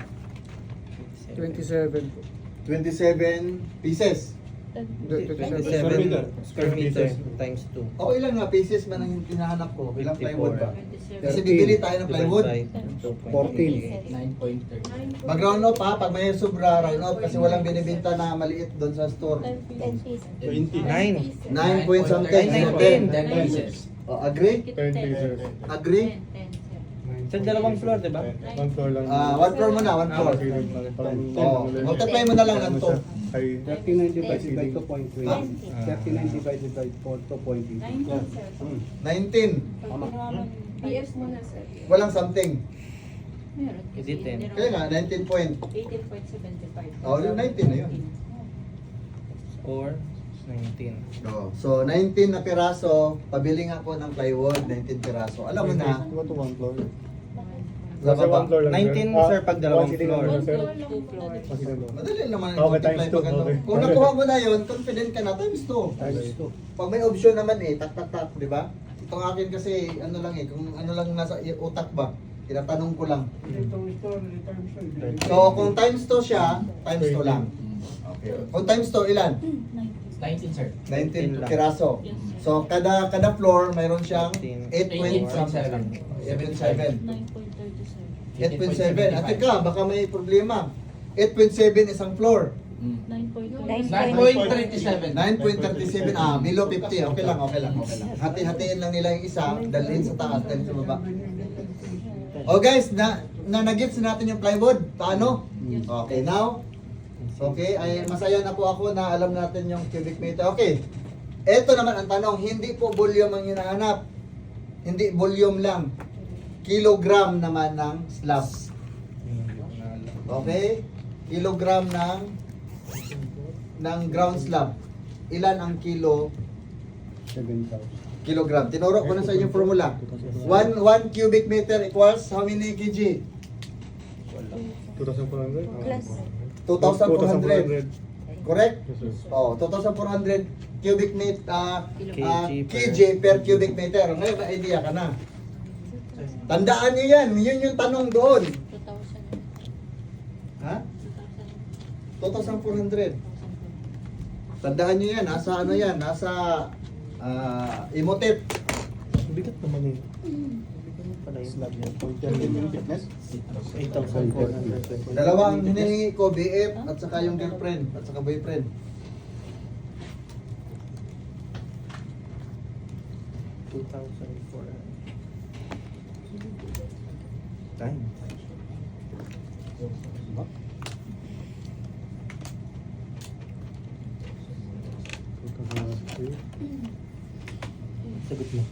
27 po. 27 pieces. 27 square meter times 2. O ilan nga pieces man ang hinahanap ko? Ilang plywood ba? Kasi bibili tayo ng plywood. 14. 9.30. Mag-round up ha, pag may sobra, round up kasi walang binibenta na maliit doon sa store. 10 pieces. 9. 9 point something. 9. 10 pieces. O, agree? 10 pieces. Agree? Sa dalawang floor, di ba? One floor lang. One floor muna, one floor. Oh, multiply mo na lang ng 2. 39 divided by 2.3. 39 divided by 2.8. 19. BS muna, sir. Walang something. Hindi 10. Kaya nga, 19 point. 18.75. Oh, yung 19 na yun. Or 19. Oh, so, 19 na piraso, pabili nga po ng plywood, 19 piraso. Alam mo na, Ito one floor. sa Kasi baba. one floor lang. 19 sir, pag dalawang One sitting floor. lang, sir. Two floor. One sitting lang. Madali naman Okay, multiply times two, pag ano. okay. Kung nakuha mo na yun, confident ka na, times 2. Times 2. Pag may option naman tak tak tak, di ba? Itong akin kasi, ano lang kung ano lang nasa utak ba, tinatanong ko lang. So, kung times 2 siya, times 2 lang. Okay. Kung times 2, ilan? 19, sir. 19 lang. piraso. So, kada floor, mayroon siyang 18.7. 8.7. 9.37. 8.7. At teka, baka may problema. 8.7 isang floor. 9.37. 9.37. Below 50. Okay lang. Hati-hatiin lang nila yung isa, dalhin sa taas, dalhin sa baba. Oh guys, na-gets natin yung plywood. Paano? Okay, now, okay, ay masaya na po ako na alam natin yung cubic meter. Okay, eto naman ang tanong, hindi po volume ang hinahanap. Hindi volume lang. Kilogram naman ng slab. Okay? Kilogram ng ground slab. Ilan ang kilo? 7,000. Kilogram. Tinuro ko na sa inyo formula. 1 cubic meter equals how many kg? 2,400? Plus. 2,400. Correct? Yes, sir. Oh, 2,400 cubic meter kg per- per cubic meter. Ngayon may idea ka na. Tandaan niyo yan. Yun yung tanong doon. 2,000. Ha? 2,400. Tandaan niyo yan. Nasa ano yan? Nasa Imotep. Bigat naman yun. Pala yung slab niya. 8,420. Dalawang hinihingi ko, BF at saka yung girlfriend at saka boyfriend. 2,400. Time. Sagot mo.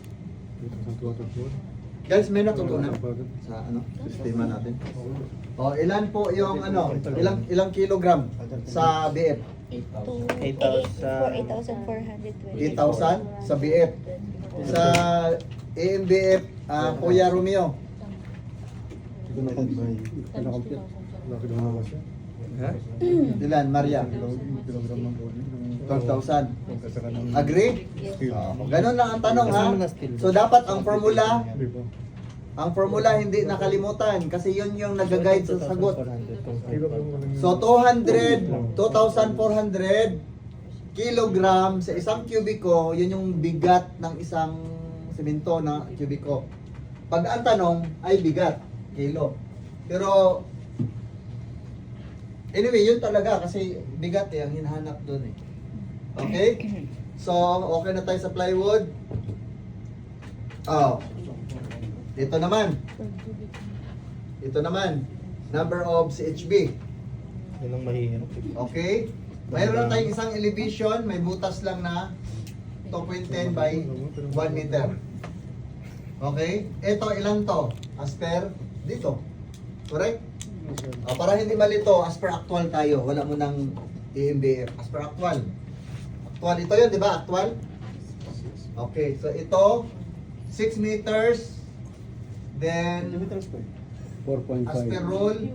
Guys, may natutunan sa sistema natin. O, ilan po yung ilang kilogram sa BF? 8,420. 8,000 sa BF. Sa AMBF, Kuya Romeo. Ha? Ilan, Maria? 12,000. Agree? Ganun lang ang tanong ha. So dapat ang formula hindi nakalimutan kasi yun yung nag-guide sa sagot. So 2,400 kilogram sa isang kubiko, yun yung bigat ng isang semento na kubiko. Pag ang tanong ay bigat, kilo. Pero anyway, yun talaga kasi bigat ang hinahanap doon eh. Okay? So, okay na tayo sa plywood. Oh. Ito naman. Number of CHB. Yun ang mahihirap. Okay? Mayroon na tayong isang elevation, may butas lang na 2.10 by 1 meter. Okay? Ito, ilan to? As per dito. Correct? Para hindi malito, as per actual tayo. Wala mo nang EMBF. As per actual. Actual ito yun, di ba? Actual? Okay, so ito, 6 meters. Then, as per 4.5. rule,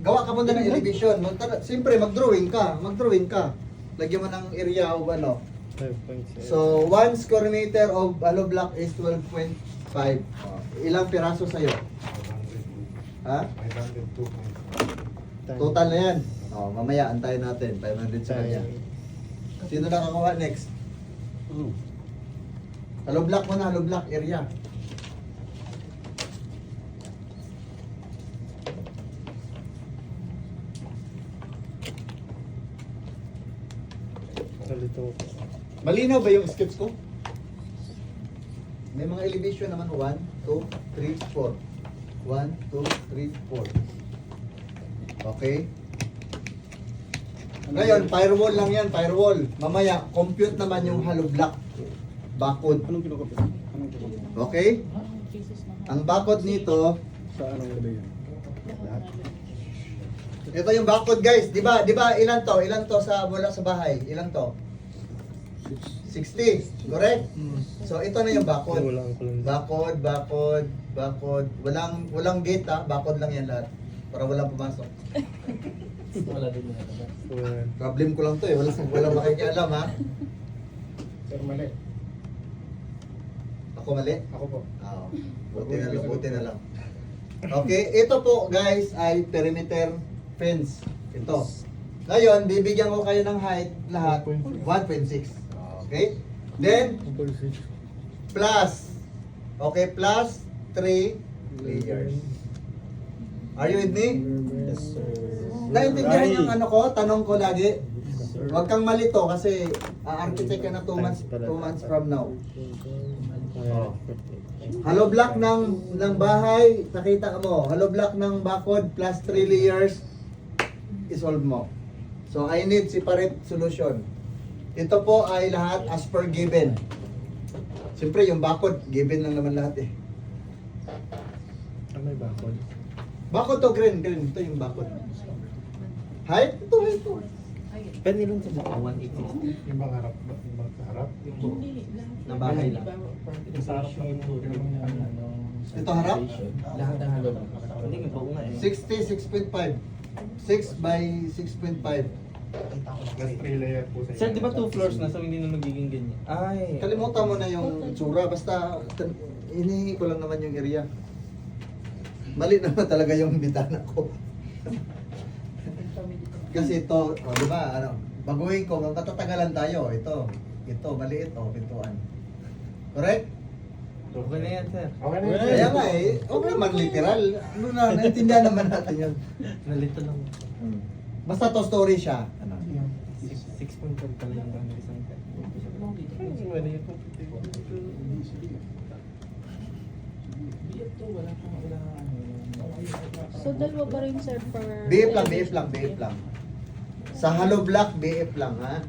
gawa ka muna ng elevation. Siyempre, mag-drawing ka. Lagyan mo ng area of ano. 5.7. So, 1 square meter of hollow block is 12.5. Ilang piraso sa'yo? Ha? 502. Total na yan. Mamaya, antayin natin. 500 sa kanya. Sino nakakuha next? Hollow block muna, hollow block area. Nalito. Malinaw ba yung sketch ko? May mga elevation naman. 1, 2, 3, 4. 1, 2, 3, 4. Okay? Ngayon, firewall lang yan, firewall. Mamaya, compute naman yung hollow block. Bakod. Anong kinukopit? Okay? Ang bakod nito, Sa anong level yan? ito yung bakod guys. Di ba ilan to? Ilan to sa mula sa bahay? Ilan to? 60. Correct? So ito na yung bakod. Walang kulang. Bakod. Walang gate ha. Bakod lang yan lahat. Para walang pumasok. Wala din na. Problem ko lang to eh. Walang makikialam ha. Sir, mali. Ako mali? Ako po. Buti na lang. Okay, ito po guys ay perimeter fence. Ito. Ngayon, bibigyan ko kayo ng height lahat 1.6. Okay? Then, 1.6. plus. Okay, plus 3 layers. Are you with me? Yes, sir. Naintindihan yung ano ko, tanong ko lagi. Huwag kang malito kasi architect ka na 2 months from now. Oh. Hollow block ng bahay, nakita mo. Hollow block ng bakod plus 3 layers, isolve mo. So I need separate solution. Ito po ay lahat as per given. Siyempre yung bakod, given lang naman lahat eh. May bakod. Bakod to green. Ito yung bakod. Height? Ito. Pwede lang sa buka 180. Yung bang harap? Yung bang harap? Yung buka. Na bahay lang. Sa harap ng ito. Ito harap? Lahat ng halo. Hindi nga buo nga eh. 60, 6.5. 6 by 6.5. Plus 3 layer po sa Sir, di ba 2 floors na so hindi na magiging ganyan? Ay. Kalimutan mo na yung tsura. Basta hinihingi ko lang naman yung area. Mali naman talaga yung bitana ko. Kasi ito, di ba, baguhin ko, matatagalan tayo. Ito, maliit, pintuan. Correct? Okay na yan, sir. Okay na yun. Kaya nga huwag naman literal. Naintindihan naman natin yun. Nalito lang. Basta to story siya. 6.5 pala yung boundary sa akin. So, dalawa ba rin, sir, per... BF lang. Sa hollow block, BF lang, ha?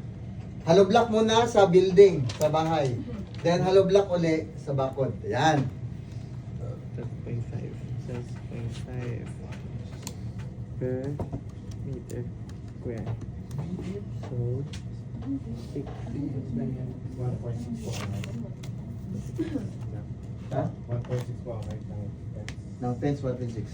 Hollow block muna sa building, sa bahay. Then hollow block uli sa bakod. Ayan. 6.5 per meter square. So, 6. 1.6 po. Ha? 1.6 po ang height ng Ng fence, 1.6.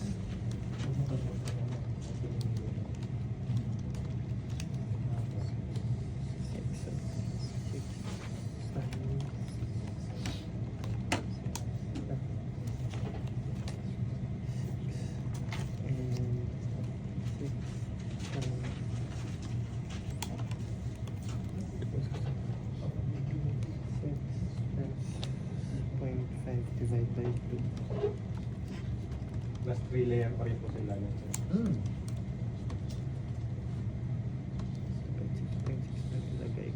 Divide by 2. plus 3 layer pa rin po sa ilalim. Hmm. 6.6 lagay.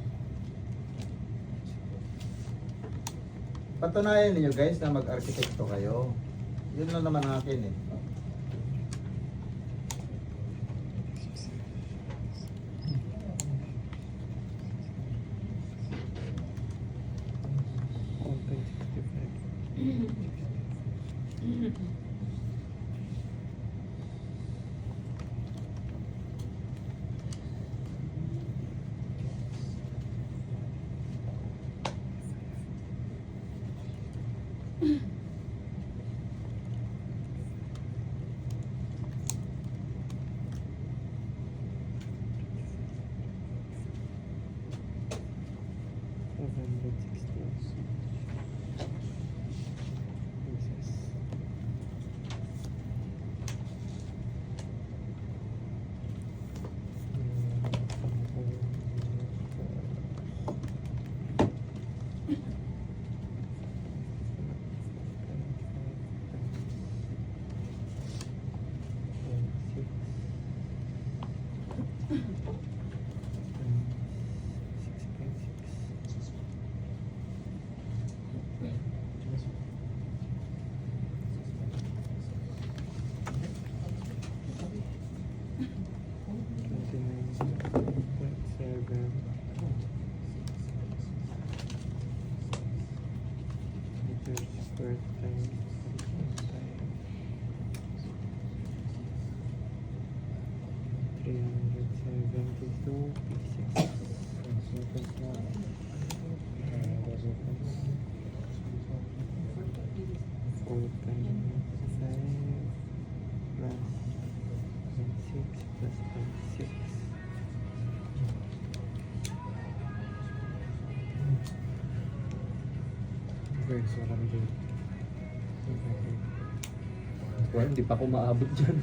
Patunayan niyo guys na mag-arkitekto kayo. Yun lang naman akin eh. Meters square times 372 pieces. Four times 5 plus 6 plus 6. Okay, so walang gate. Well, hindi pa ako maabot dyan.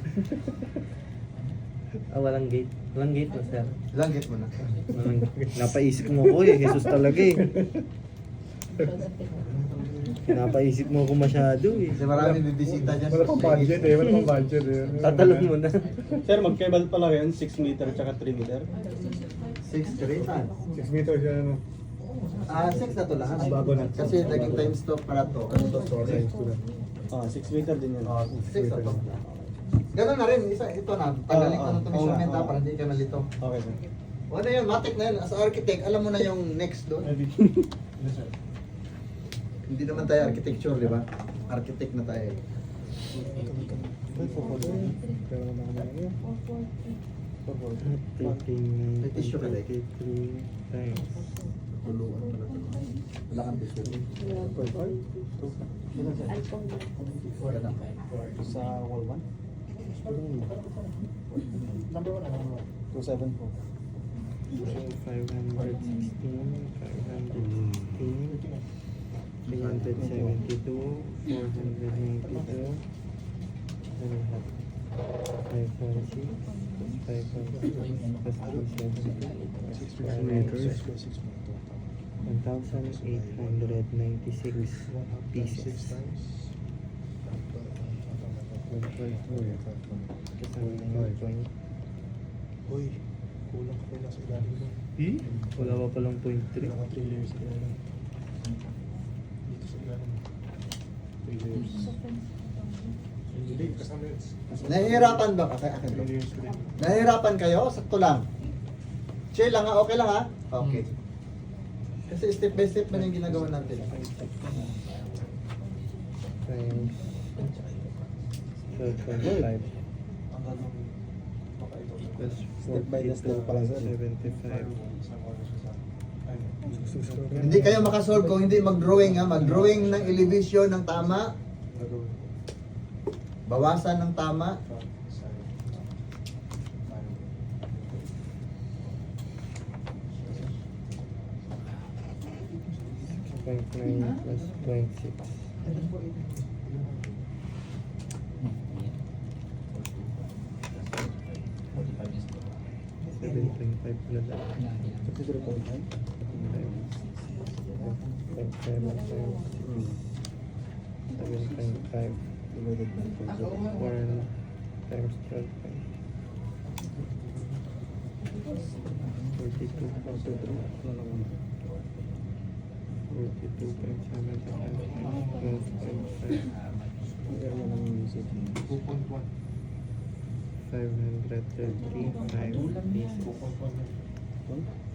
Walang gate. Walang gate mo, sir. Langgit mo na. Walang, napaisip mo ko eh. Jesus talaga eh. Napaisip mo ko masyado eh. Kasi maraming bibisita dyan. Wala pang budget eh, wala pang budget eh. Tatalon mo na. Sir, magkaiba pala yan, 6 meter at 3 meter. 6 to 8 6 meters yan ano. 6 na to lahat. Bago na. Kasi naging times to para to. Ano to, sorry. Times to that. 6 meter din yan. 6 na to. Ganun na rin, ito na. Tanggalin ko na ito measurement ha, para hindi ka nalito. Okay, sir. Ano yun, matik na yun. As architect, alam mo na yung next doon. Yes, sir. Hindi naman tayo architecture, di ba? Architect na tayo. Pero naman ako na yun. May tissue ka, Dek? 33 times. Tuluan pala ito. Wala kang tissue. Wala na. Sa wall 1? Number 1 ano? 274. 516, 516, 372, 492, 516, 516, plus 372, meters. 1,896 pieces. Kasama na yung point. Uy, kulang ko na sa ilalim mo. Wala pa palang point 3. Naka 3 layers ka na. Dito sa ilalim. 3 layers. Hindi, kasama yun. Nahihirapan ba? Okay, akin 3 to. layers ko rin. Nahihirapan kayo? Sakto lang. Chill lang ha? Okay lang ha? Okay. Kasi step by step man yung ginagawa natin. Times 12.5 plus Step by step pala, sir. 75. Hindi kayo makasolve kung hindi mag-drawing ha. Mag-drawing ng elevation ng tama. Bawasan ng tama. 0.9 plus 0.6. Seven point five pala dati. 7.5 divided by 1 times 12. 535 pieces.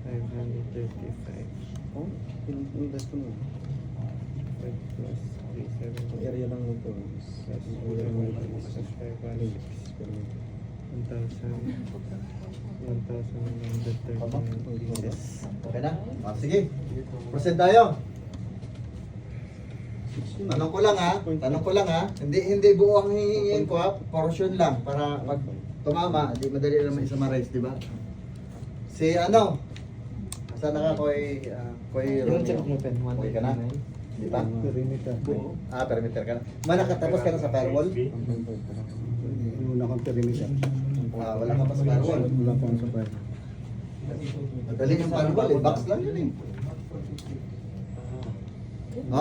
535. Oh, invest ko na. 5 plus 370. Area lang nito. Plus 500. 1,139 pieces. Okay na? Sige. Proceed tayo. Tanong ko lang ha. Tanong ko lang ha. Hindi buo ang hihingin ko ha. Portion lang para pag tumama, di madali naman i-summarize, di ba? Si ano? Saan na ka, Koy Check mo pen. Okay ka na? Di ba? Perimeter. Perimeter ka na. Nakatapos ka na sa firewall? Wala kang perimeter. Wala ka pa sa firewall. Wala pang sa firewall. Madali yung firewall eh. Box lang yun eh.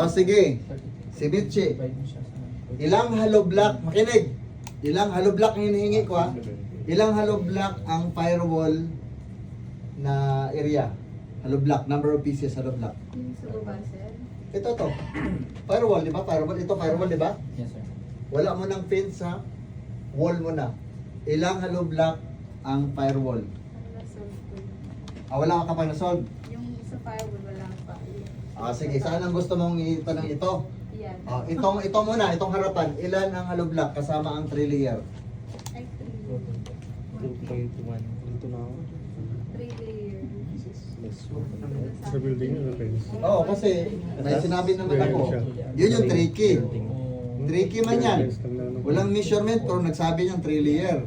Sige. Si Mitchie. Ilang hollow block, makinig. Ilang hollow block ang hinihingi ko ha. Ilang hollow block ang firewall na area? Hollow block, number of pieces hollow block. Ito to. Firewall, di ba? Firewall. Ito firewall, di ba? Yes, sir. Wala mo ng fence ha. Wall mo na. Ilang hollow block ang firewall? Wala ka pa na-solve. Yung sa firewall, wala pa. Sige, saan ang gusto mong itanong ito? Yan. Ito muna, itong harapan. Ilan ang hollow block kasama ang 3 layer? Ay, 2.1. Dito na ako. 3 layer. Sa building yun, okay. Oo, kasi may sinabi naman ako. Yun yung tricky. Tricky man yan. Walang measurement pero nagsabi niyang 3 layer.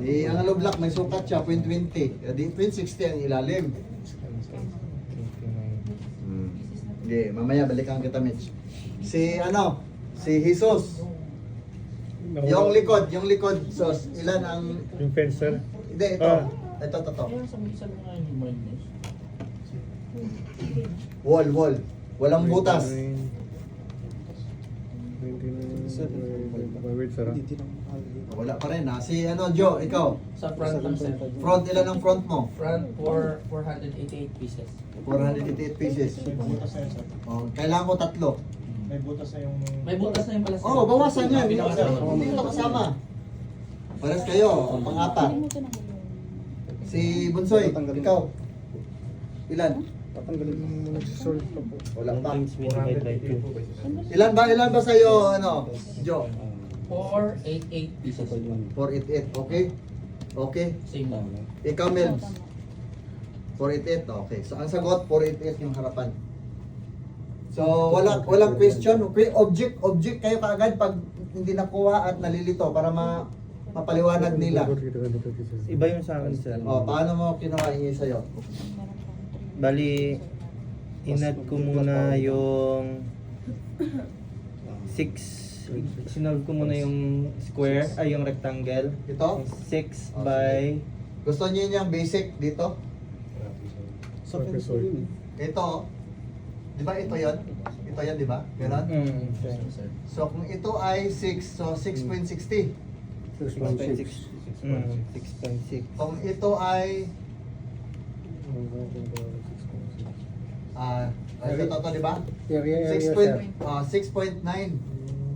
Ang hollow block may sukat siya, 0.20. Di 0.60 ang ilalim. Sige, mamaya balikan kita, Mitch. Si Jesus. Yung likod, sos, ilan ang... Yung fencer. Hindi, ito. Ah. Ito. Wall. Walang butas. 29. Wait, sir. Wala pa rin ha. Si Joe, ikaw. Sa front lang, sir. Front, ilan ang front mo? Front for 488 pieces. 488 pieces. May butas na yun, sir. Kailangan ko 3. May butas na yung... May butas na yung pala, sir. Bawasan yan. Binawasan. Hindi ito kasama. Pares kayo, pang-apat. Si Bunsoy, ikaw. Ilan? Tatanggalin mo muna si Sol. Wala pa. Times we divide by 2. Ilan ba sa'yo, Joe? 488 pieces. 488, okay? Okay. Same lang. Ikaw, Melbs. 488, okay. So, ang sagot, 488 yung harapan. So, walang question. Okay, object kayo kaagad pag hindi nakuha at nalilito para mapaliwanag nila. Iba yung sa akin, sir. Paano mo kinuha yung sa'yo? Bali, inad ko muna yung 6. Sinolve ko muna yung square, yung rectangle. Ito? 6 by... Gusto niyo yung basic dito? Sorry. Ito, di ba ito yon? Ito yan, di ba? Ganon? So, kung ito ay 6, so 6.60. 6.6. 6.6. Kung ito ay, ito, di ba? Area, 6.9.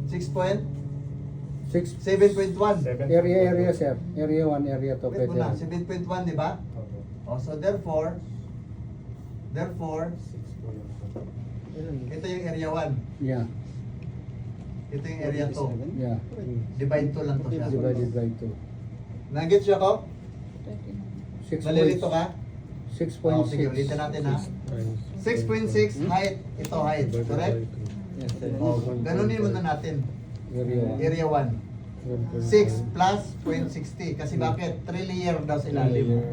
7.1. Area, sir. Area 1, area 2. Wait muna, 7.1, di ba? So therefore, ito yung area 1. Yeah. Ito yung area 2. Yeah. Divide 2 lang to siya. Divided by 2. Nag-get siya ko? 6. Nalilito ka? 6.6. Sige, ulitin natin ha. 6.6 height. Ito height. Correct? Yes, sir. Ganunin muna natin. Area 1. Area 1. 6 plus 0.60. Kasi bakit? 3 layer daw sa ilalim.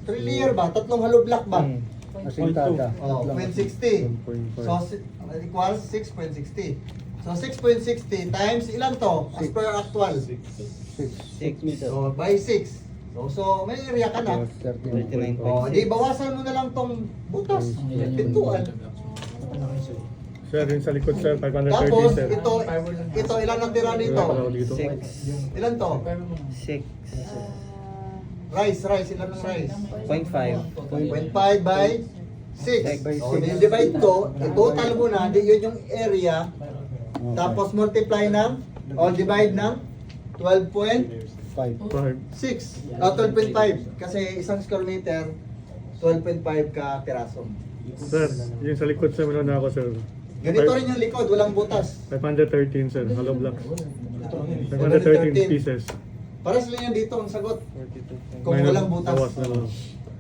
3 layer ba? Tatlong hollow block ba? Asintada. 0.60. So, equals 6.60. So, 6.60 times ilan to? As per actual. 6. 6. So, by 6. So may area ka na. 39. Di bawasan mo na lang tong butas. Pintuan. Sir, yung sa likod, sir, 530, Tapos, sir. ito ilan ang tira dito? 6. Ilan to? 6. Rice, ilan ang rice? 0.5. 0.5 by 6. So, divide to, total mo na, yun yung area. Tapos multiply ng, divide ng 12.6. 5. 12.5. Kasi isang square meter, 12.5 ka piraso. Sir, yung sa likod, sir, meron na ako, sir. Ganito rin yung likod, walang butas. 513, sir. Hollow block. 513 pieces. Para sila yan dito ang sagot. 42. Kung walang butas. Bawas na lang.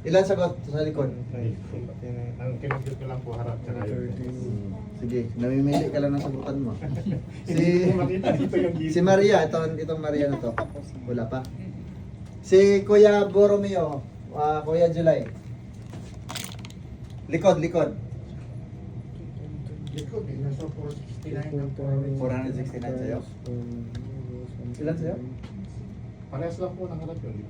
Ilan sagot sa likod? Ang kinagil ko lang po harap. Sige, namimili ka lang ng sagutan mo. Makita dito yung Si Maria, itong Maria na to. Wala pa. Si Kuya Borromeo, Kuya July. Likod. Likod eh, nasa 469. 469 sa'yo. Ilan sa'yo? Parehas lang po ng harap yun.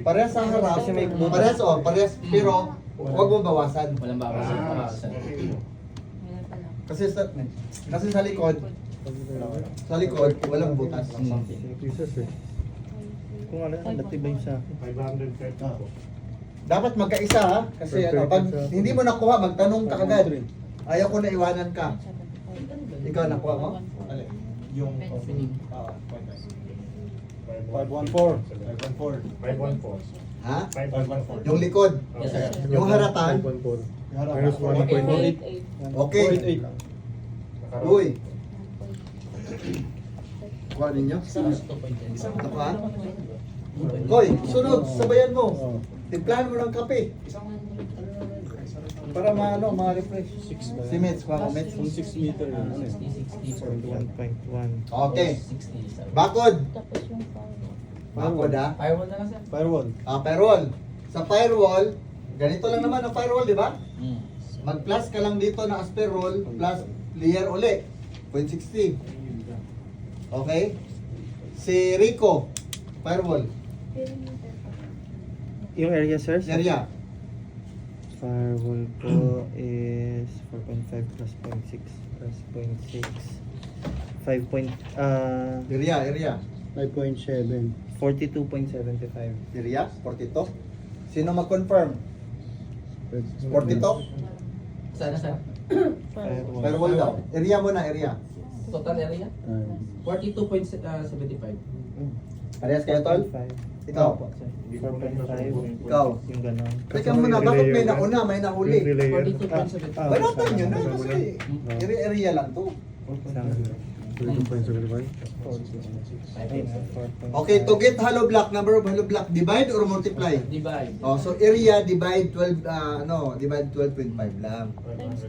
Parehas ang harap. Kasi may butas. Parehas. Pero, huwag mo bawasan. Walang bawasan. Kasi sa likod, walang butas. Pieces, eh. Kung ano, natibay sa akin. 530 po. Dapat magkaisa ha. Kasi pag hindi mo nakuha, magtanong ka agad. Ayaw ko na iwanan ka. Ikaw nakuha mo? Yung 514. 514. Ha? 5.4. Yung likod. Yes, sir. Yung harapan. 5.4. Harap. Minus 1.8. 8. Okay. 4.8. Uy. Kuha ninyo. Isang 2.10. Ito pa. Koy, sunod, sabayan mo. Timplahan mo ng kape. Para maano, ma-refresh. Si Mets, kuha ko Mets. 6 meter. 1.1. Okay. 60. Bakod. Tapos yung power. Bakod ha. Firewall na lang, sir. Firewall. Firewall. Sa firewall, ganito lang naman ang firewall, di ba? Mm. Mag-plus ka lang dito na as per roll plus layer uli. 0.60. Okay? Si Rico, firewall. Yung area, sir? Area. Firewall ko is 4.5 plus 0.6 plus 0.6. 5 point, Area. 5.7. 42.75. Area, 42. Sino mag-confirm? 42? Sana, sir. Firewall. Firewall daw. Area mo na, area. Total area? 42.75. Parehas kayo, Tol? 4.5. Ikaw? 4.5. Ikaw? Yung ganon. Teka muna, bakit may nauna, may nahuli? 42.75. Banatan nyo na kasi area lang to. Okay, to get hollow block, number of hollow block, divide or multiply? Divide. Oh, so area divide 12 divide 12.5 lang.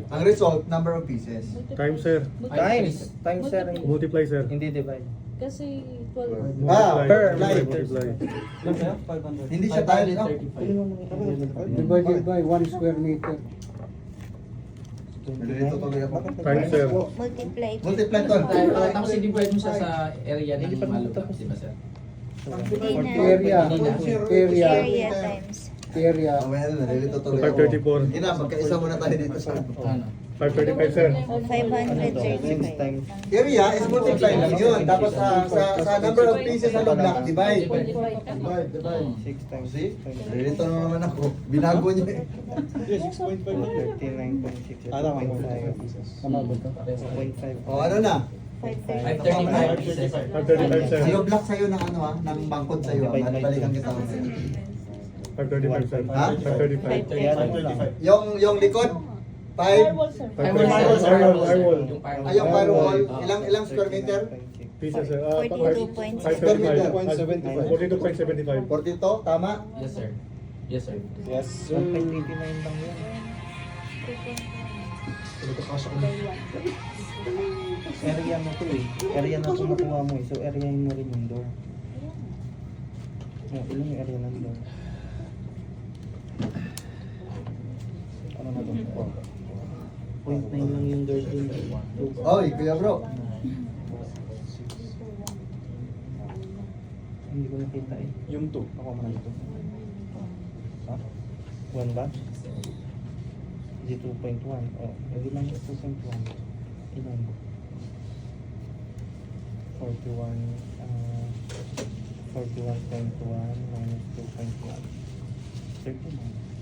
Ang result, number of pieces. Time, sir. Times, sir. Multiply, sir. Hindi divide. Kasi 12. per line. Multiply. Hindi siya tiles, no? 535. Divided by 1 square meter. Nalilito tuloy ako. Time, sir. Multiply. Multiply to. Tapos i-divide mo siya sa area ng Hindi pa malubak, tapos. di ba, sir? Area. Area. Area times. Area. Oh, well, nalilito tuloy ako. 534. Ina, magkaisa muna tayo dito sa Ano? 535, sir. 535. Times. area is multiply lang yun. Tapos sa number of pieces hollow block, divide. Divide. 6 times. See? Nalilito na naman ako. Binago niyo eh. 39.6. Tama ba ito? 2.5. O ano na? 535 pieces. 535, sir. Hollow block sa'yo ng ano ng bangkod sa'yo. Balikan kita. 535, sir. Ha? 535. 535. Yung likod, 5. Firewall, sir. Firewall. Ayong firewall, ilang square meter? Pieces, sir. 42.75. 42.75. 42, tama? Yes, sir. Yes, sir. 1.89 lang yun. Area mo to eh. Area na ito makuha mo eh. So area mo rin yung door. Oh, ilan yung area ng door? Ano na to? 0.9 lang yung door dun. Oy, kuya bro. Hindi ko nakita eh. Yung 2. Ako man ito. Ha? 1 ba? Di 2.1. Oh, hindi lang yung 2.1. Ilan? 41.1 minus 2.1. 39.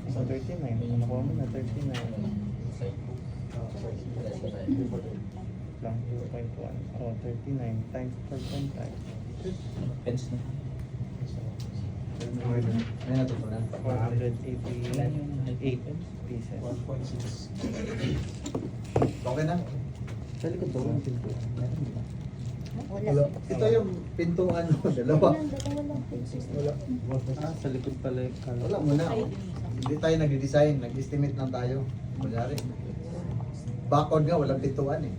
Sa 39. Ano ko mo na 39. Lang 2.1. Oh, 39 times 4.5. Pens na. May natutunan. 488 pieces. 1.6. Okay na. Sa likod daw ang pinto. Wala. Ito yung pintuan mo, dalawa. Wala. Ah, sa likod pala yung kala. Wala muna. Hindi tayo nag-design, nag-estimate lang tayo. Kunyari. Backward nga, walang pintuan eh.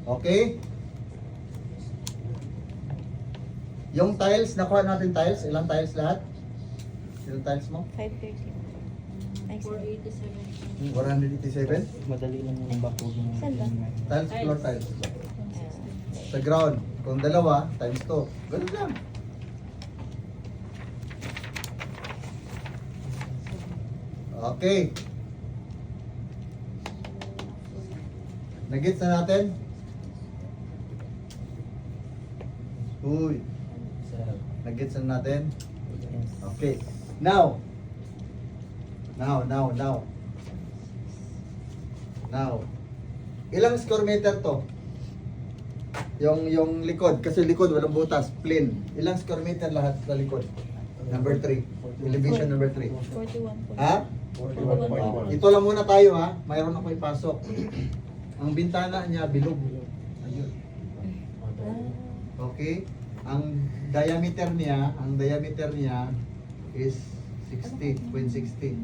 Okay? Yung tiles, nakuha natin tiles. Ilang tiles lahat? Ilang tiles mo? 530. Ay, sorry. 487. 487? Madali lang yung backward mo. Saan ba? Tiles, floor tiles. Sa ground, kung dalawa, times 2. Ganun lang. Okay. Nagits na natin? Uy, Sir. nagits na natin? Yes. Okay. Now. Now. Ilang square meter to? Yung likod, kasi likod walang butas, plain. Ilang square meter lahat sa likod? Number 3. Elevation number 3. 41. Ha? 41.1. Ito lang muna tayo ha. Mayroon ako ipasok. Ang bintana niya bilog. Ayun. Okay? Ang diameter niya is 60.60.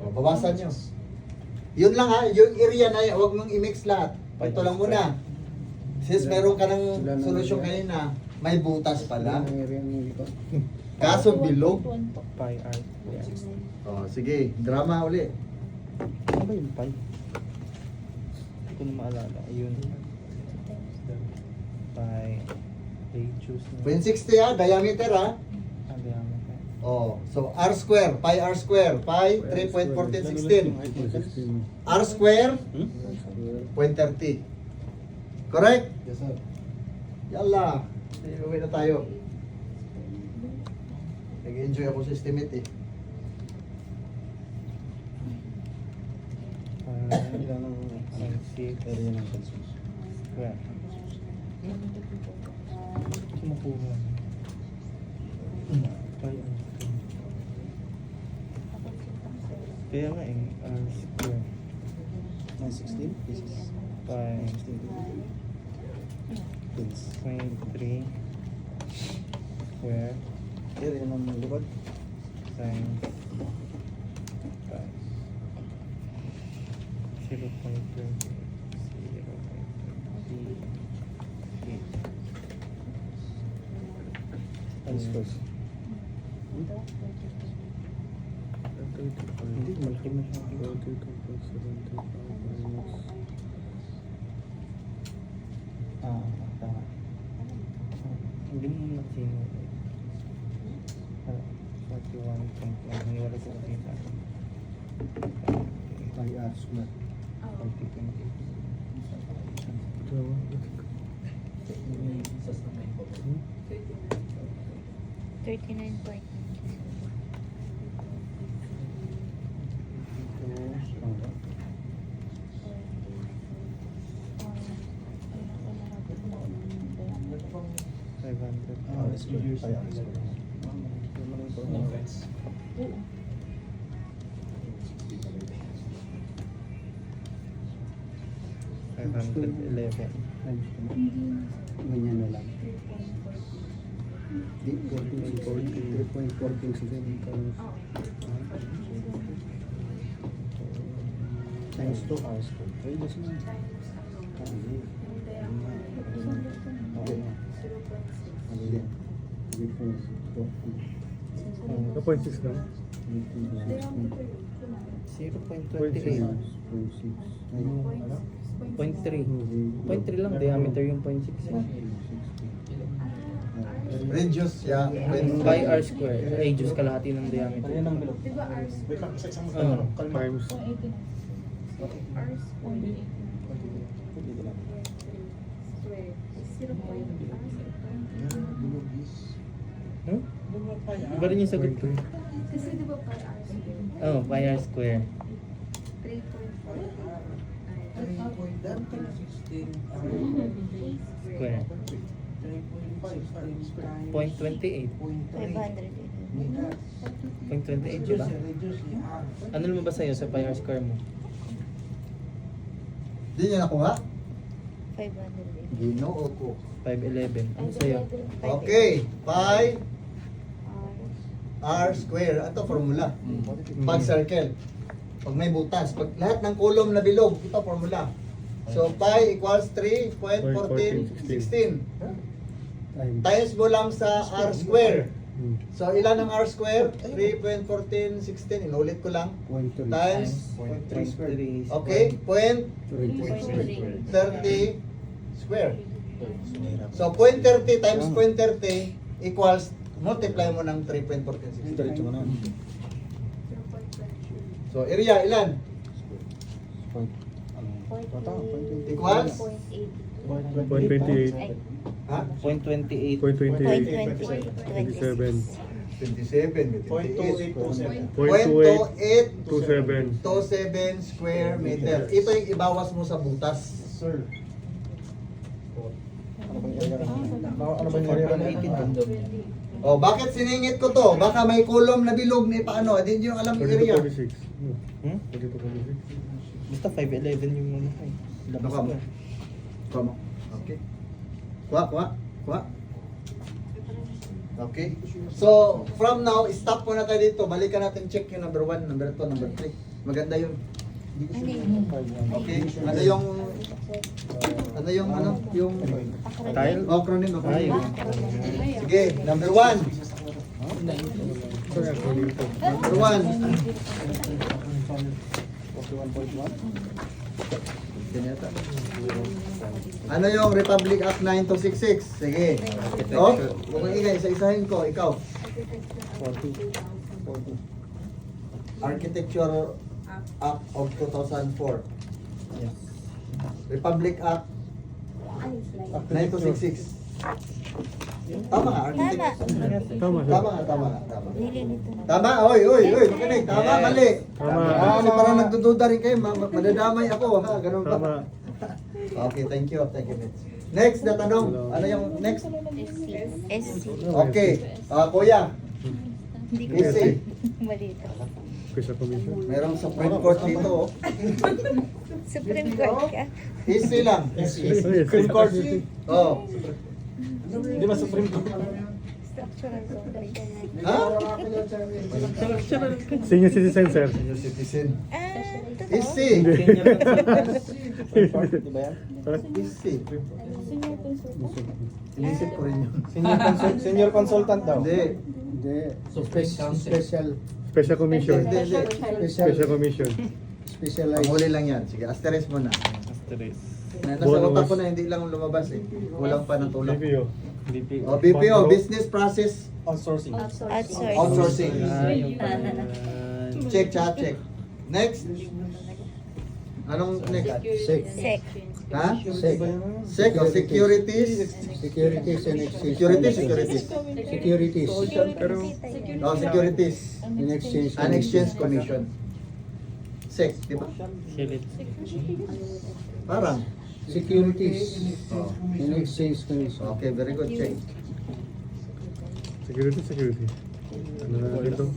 O, bawasan nyo. Yun lang ha, yung area na yun, huwag mong i-mix lahat. Ito lang muna. Since meron ka ng solusyon kanina, may butas pala. Ang area ng likod. Kaso bilog. Pi R. Yeah. O, sige, drama uli. Ano ba yung pi? Hindi ko na maalala. Ayun. Pi. Radius na. 0.60 ha, diameter ha. Ah, diameter. Oh, so R square, pi R square, pi 3.1416. R square, 0.30. Correct? Yes, sir. Yalla, uwi na tayo. Nag-enjoy ako sa estimate eh. Ilan ang area ng consensus? Square. Kumukuha. Pi R. Kaya nga eh, R square. 916 pieces. Pi 16 pins. 23 square Area ng likod. times pi 0.20 Discuss. Hindi, malaki masyado. Ah, tama. Hindi mo natin 41.1. Hiniwala ko kasi sa akin. Pi R square. 39.9. Ah, let's go. Pi R square. Ganyan na lang. Di, 3.14 times 2 hours po. Radius na. Okay na. Sige. Sige po. 2.6 lang. 0.28. 0.3. 0.3 lang, diameter yung 0.6. Radius, yeah. Pi R square, radius kalahati ng diameter. Wait lang, isa-isa mo Ano? kalma. Times. Huh? Iba rin yung sagot ko. Kasi di ba per hour? Oh, pi R square. 3.4. Square. 0.28. 500. 0.28, diba? Ano lumabas sa'yo sa pi R square mo? Di niya nakuha? 500. Ginoo ko. 511. Ano sa'yo? Okay, pi R square. Ito formula. Pag circle. Pag may butas. Pag lahat ng column na bilog, ito formula. So pi equals 3.1416. Times mo lang sa R square. So ilan ang R square? 3.1416. Inulit ko lang. Times. 0.3. Okay, point 30 square. So 0.30 times 0.30 equals, multiply mo ng 3.1416. Diretso mo na. So area ilan? Equals? 0.28. Ay, Ha? 0.28. 0.28. 0.28. 27. 27, 0.2827. 0.2827 27. square meter. Ito yung ibawas mo sa butas. Sir. Ano bang area ka? Ano bang area ka? Oh, bakit siningit ko to? Baka may kulom na bilog na paano? Hindi nyo alam yung area. 32.46. Hmm? 32.46. Basta 5'11 yung ano ko. Labas Baka mo. ko. Kuha mo. Okay. Kuha. Okay. So, from now, stop muna tayo dito. Balikan natin check yung number 1, number 2, number 3. Maganda yun. Ano yun? Okay. Ano yung yung Tile? acronym. Ay, Sige, number 1. Sir, actually ito. Number 1. 41.1. Ano yung Republic Act 9266? Sige. Oh, kung ingay, isa-isahin ko, ikaw. 40. Architecture Act of 2004. Yes. Republic Act 9266. Tama nga, architect. Tama, sir. Tama. Nililito na. Tama, oy, makinig. Tama, mali. Tama. Kasi parang nagdududa rin kayo, madadamay ako, ha? Ganun ba? Tama. Okay, thank you, Mitch. Next na tanong. Ano yung next? SC. Okay. Kuya, Hindi ko SC. malito. Quezon Commission. Merong Supreme Court dito, oh. Supreme Court ka. Easy lang. Supreme Court. Oh. Di ba Supreme Court? Structural complex. Ha? Senior citizen, sir. Senior citizen. Totoo? Easy. Di ba yan? Easy. Senior consultant. Inisip ko rin yun. Senior consultant daw. Hindi. Hindi. Special. Special Commission. Hindi. Special Commission. Specialized. Panghuli lang yan. Sige, asterisk mo na. Asterisk. Nasa utak ko na hindi lang lumabas eh. Kulang pa ng tulong. BPO. BPO. Oh, BPO, Business Process Outsourcing. Outsourcing. Outsourcing. Yung Check, check. Next. Anong next? Sec. Sec. Ha? Sec. Sec o securities? Securities and exchange. Securities. Securities. Pero, Oh, securities. And exchange. An Exchange Commission. Sec, di ba? Silit. Parang. Securities. Oh. And exchange commission. Okay, very good. Check. Security. Ano na dito?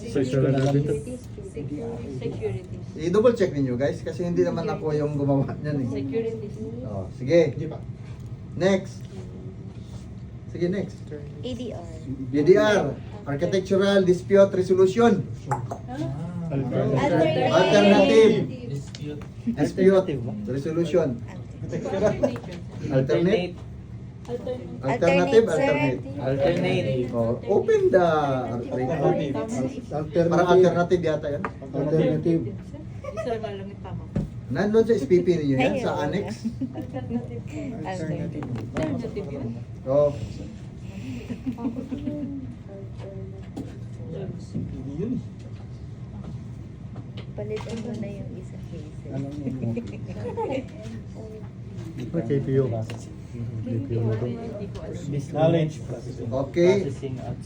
Social na dito. Security. I-double check ninyo guys kasi hindi naman ako yung gumawa niyan eh. Security. Oh, sige. Di ba? Next. Sige, next. ADR. DDR. Architectural Dispute Resolution. Alternative. Dispute Resolution. Alternate. Alternative. Alternate. Oh, open the parang alternative yata yan. Alternative. Isa lang lang yung tama. Nandun sa SPP ninyo yan, sa annex. Alternative. Alternative yun. Oh, Palitan mo na yung isang case. KPO. KPO na to. Knowledge. okay.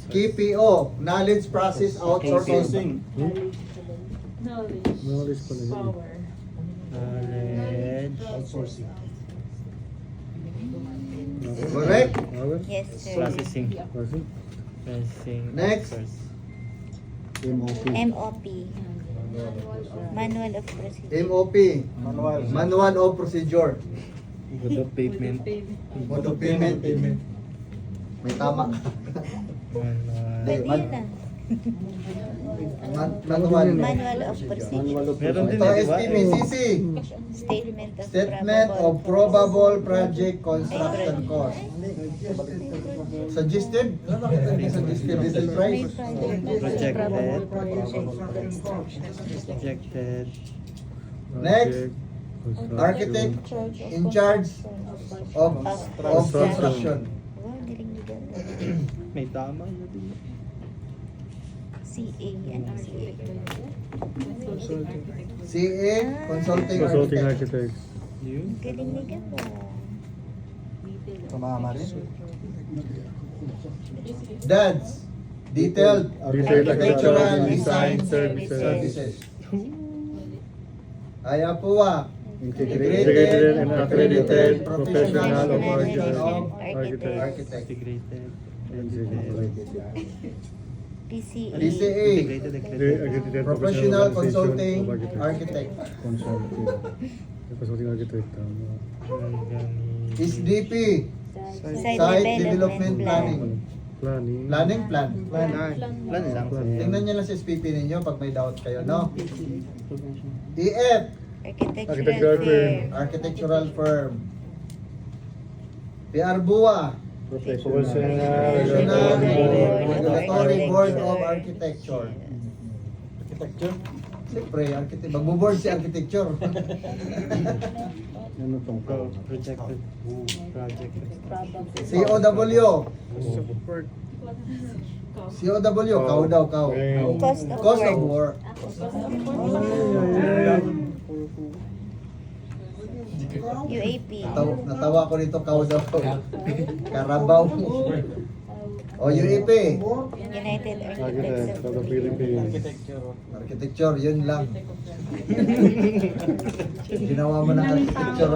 KPO, Knowledge Process Outsourcing. Knowledge. Knowledge ko na yun. Power. Knowledge. Outsourcing. Correct? Power. Yes, sir. Processing. Processing. Processing. Next. Outsource. MOP. MOP. Manual of Procedure. MOP, Manual. Manual of Procedure. Mode of payment. Mode of payment. May tama. Manual. Pwede Man- yun na. Manual. Manual of Procedure. Meron din Ito, eh, di ba? SPPCC. Statement of Probable Project Construction Cost. Suggested? Suggested little price? Projected. Projected. Next. Architect in charge of construction. Wow, galing nila. May tama yun din. CA. Ano CA? CA, Consulting Consulting Architect. architects. Yun. Galing nila po. Tumama rin. DADS, Detailed architectural design design services. services. Ayapuwa, Integrated and accredited professional of Architect. architect. Integrated. PCA. DCA, Accredited professional Organization consulting of Architects. architect. Consulting. Consulting architect. SDP, Site development planning. Planning. Planning plan. Plan lang. Tingnan nyo lang sa SPP ninyo pag may doubt kayo, no? EF, Architectural firm. architectural firm. PR BUA, Professional. Regulatory Board of Architecture. Architecture? Siyempre, magbo-board si architecture. Ano tong Projected. Project. COW, Support. COW, kau daw, kau. Cost of Cost of work. work. UAP. Natawa ko dito, kau daw. Karabaw. O, UAP. United Architect Architects of the of Philippines. Architecture, yun lang. Ginawa mo ng architecture.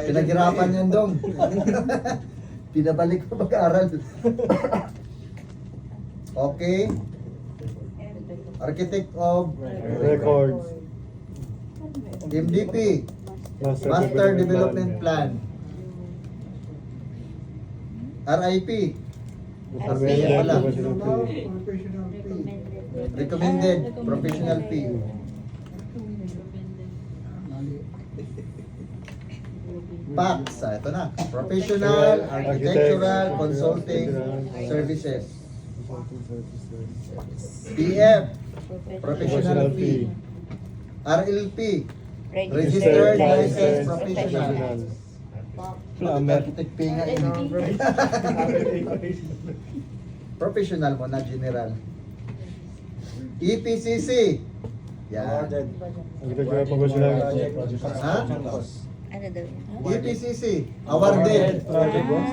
Pinaghirapan yan dong. Pinabalik ko mag-aaral. Okay. Architect of Records. MDP, Master Development Plan. RIP, RPM. wala. Professional fee. Recommended Professional Fee. PACS, ito na. Professional Architectural Consulting Services. PF, Professional Fee. RLP, Registered Licensed Professional. Architect P nga yun. Professional mo na general. EPCC. Yan. Architectural professional. Ha? Ano daw yun? EPCC. Awarded.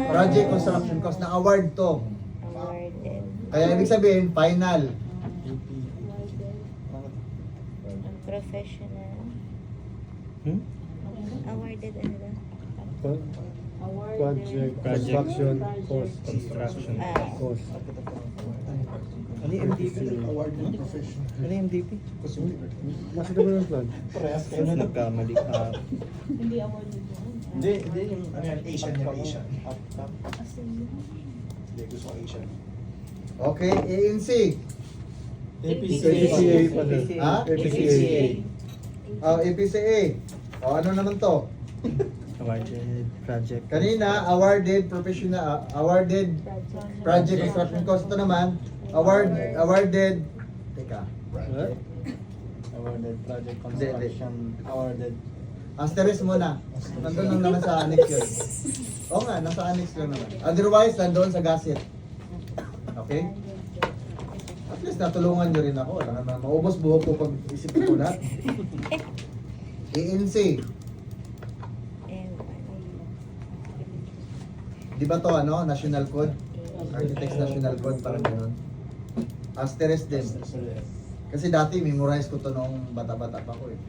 Project Construction Cost. Na-award to. Awarded. Kaya ibig sabihin, final. Professional. Hmm? Awarded ano daw? Project. Construction. Cost. Construction. Cost. Ano yung MDP? Ano yung MDP? Master Development Plan. Ano nagkamali ka? Hindi awarded yun. Hindi yung ano yan, Asian yan, Asian. Hindi, gusto ko Asian. Okay, ANC. APCA pala. Ha? APCA. Oh, EPCA. O, ano naman to? Awarded project. Kanina, awarded professional, awarded project construction cost. Ito naman, awarded, teka, Awarded project construction. Awarded. asterisk muna. Nandun lang naman sa annex yun. Oo nga, nasa annex lang naman. Otherwise, nandun sa gazette. Okay? At least natulungan nyo rin ako. Wala naman, maubos buhok ko pag isipin ko lahat. ANC. Di ba to ano? National Code? Architects National Code, parang gano'n. Asterisk din. Kasi dati, memorize ko to noong bata-bata pa ko eh.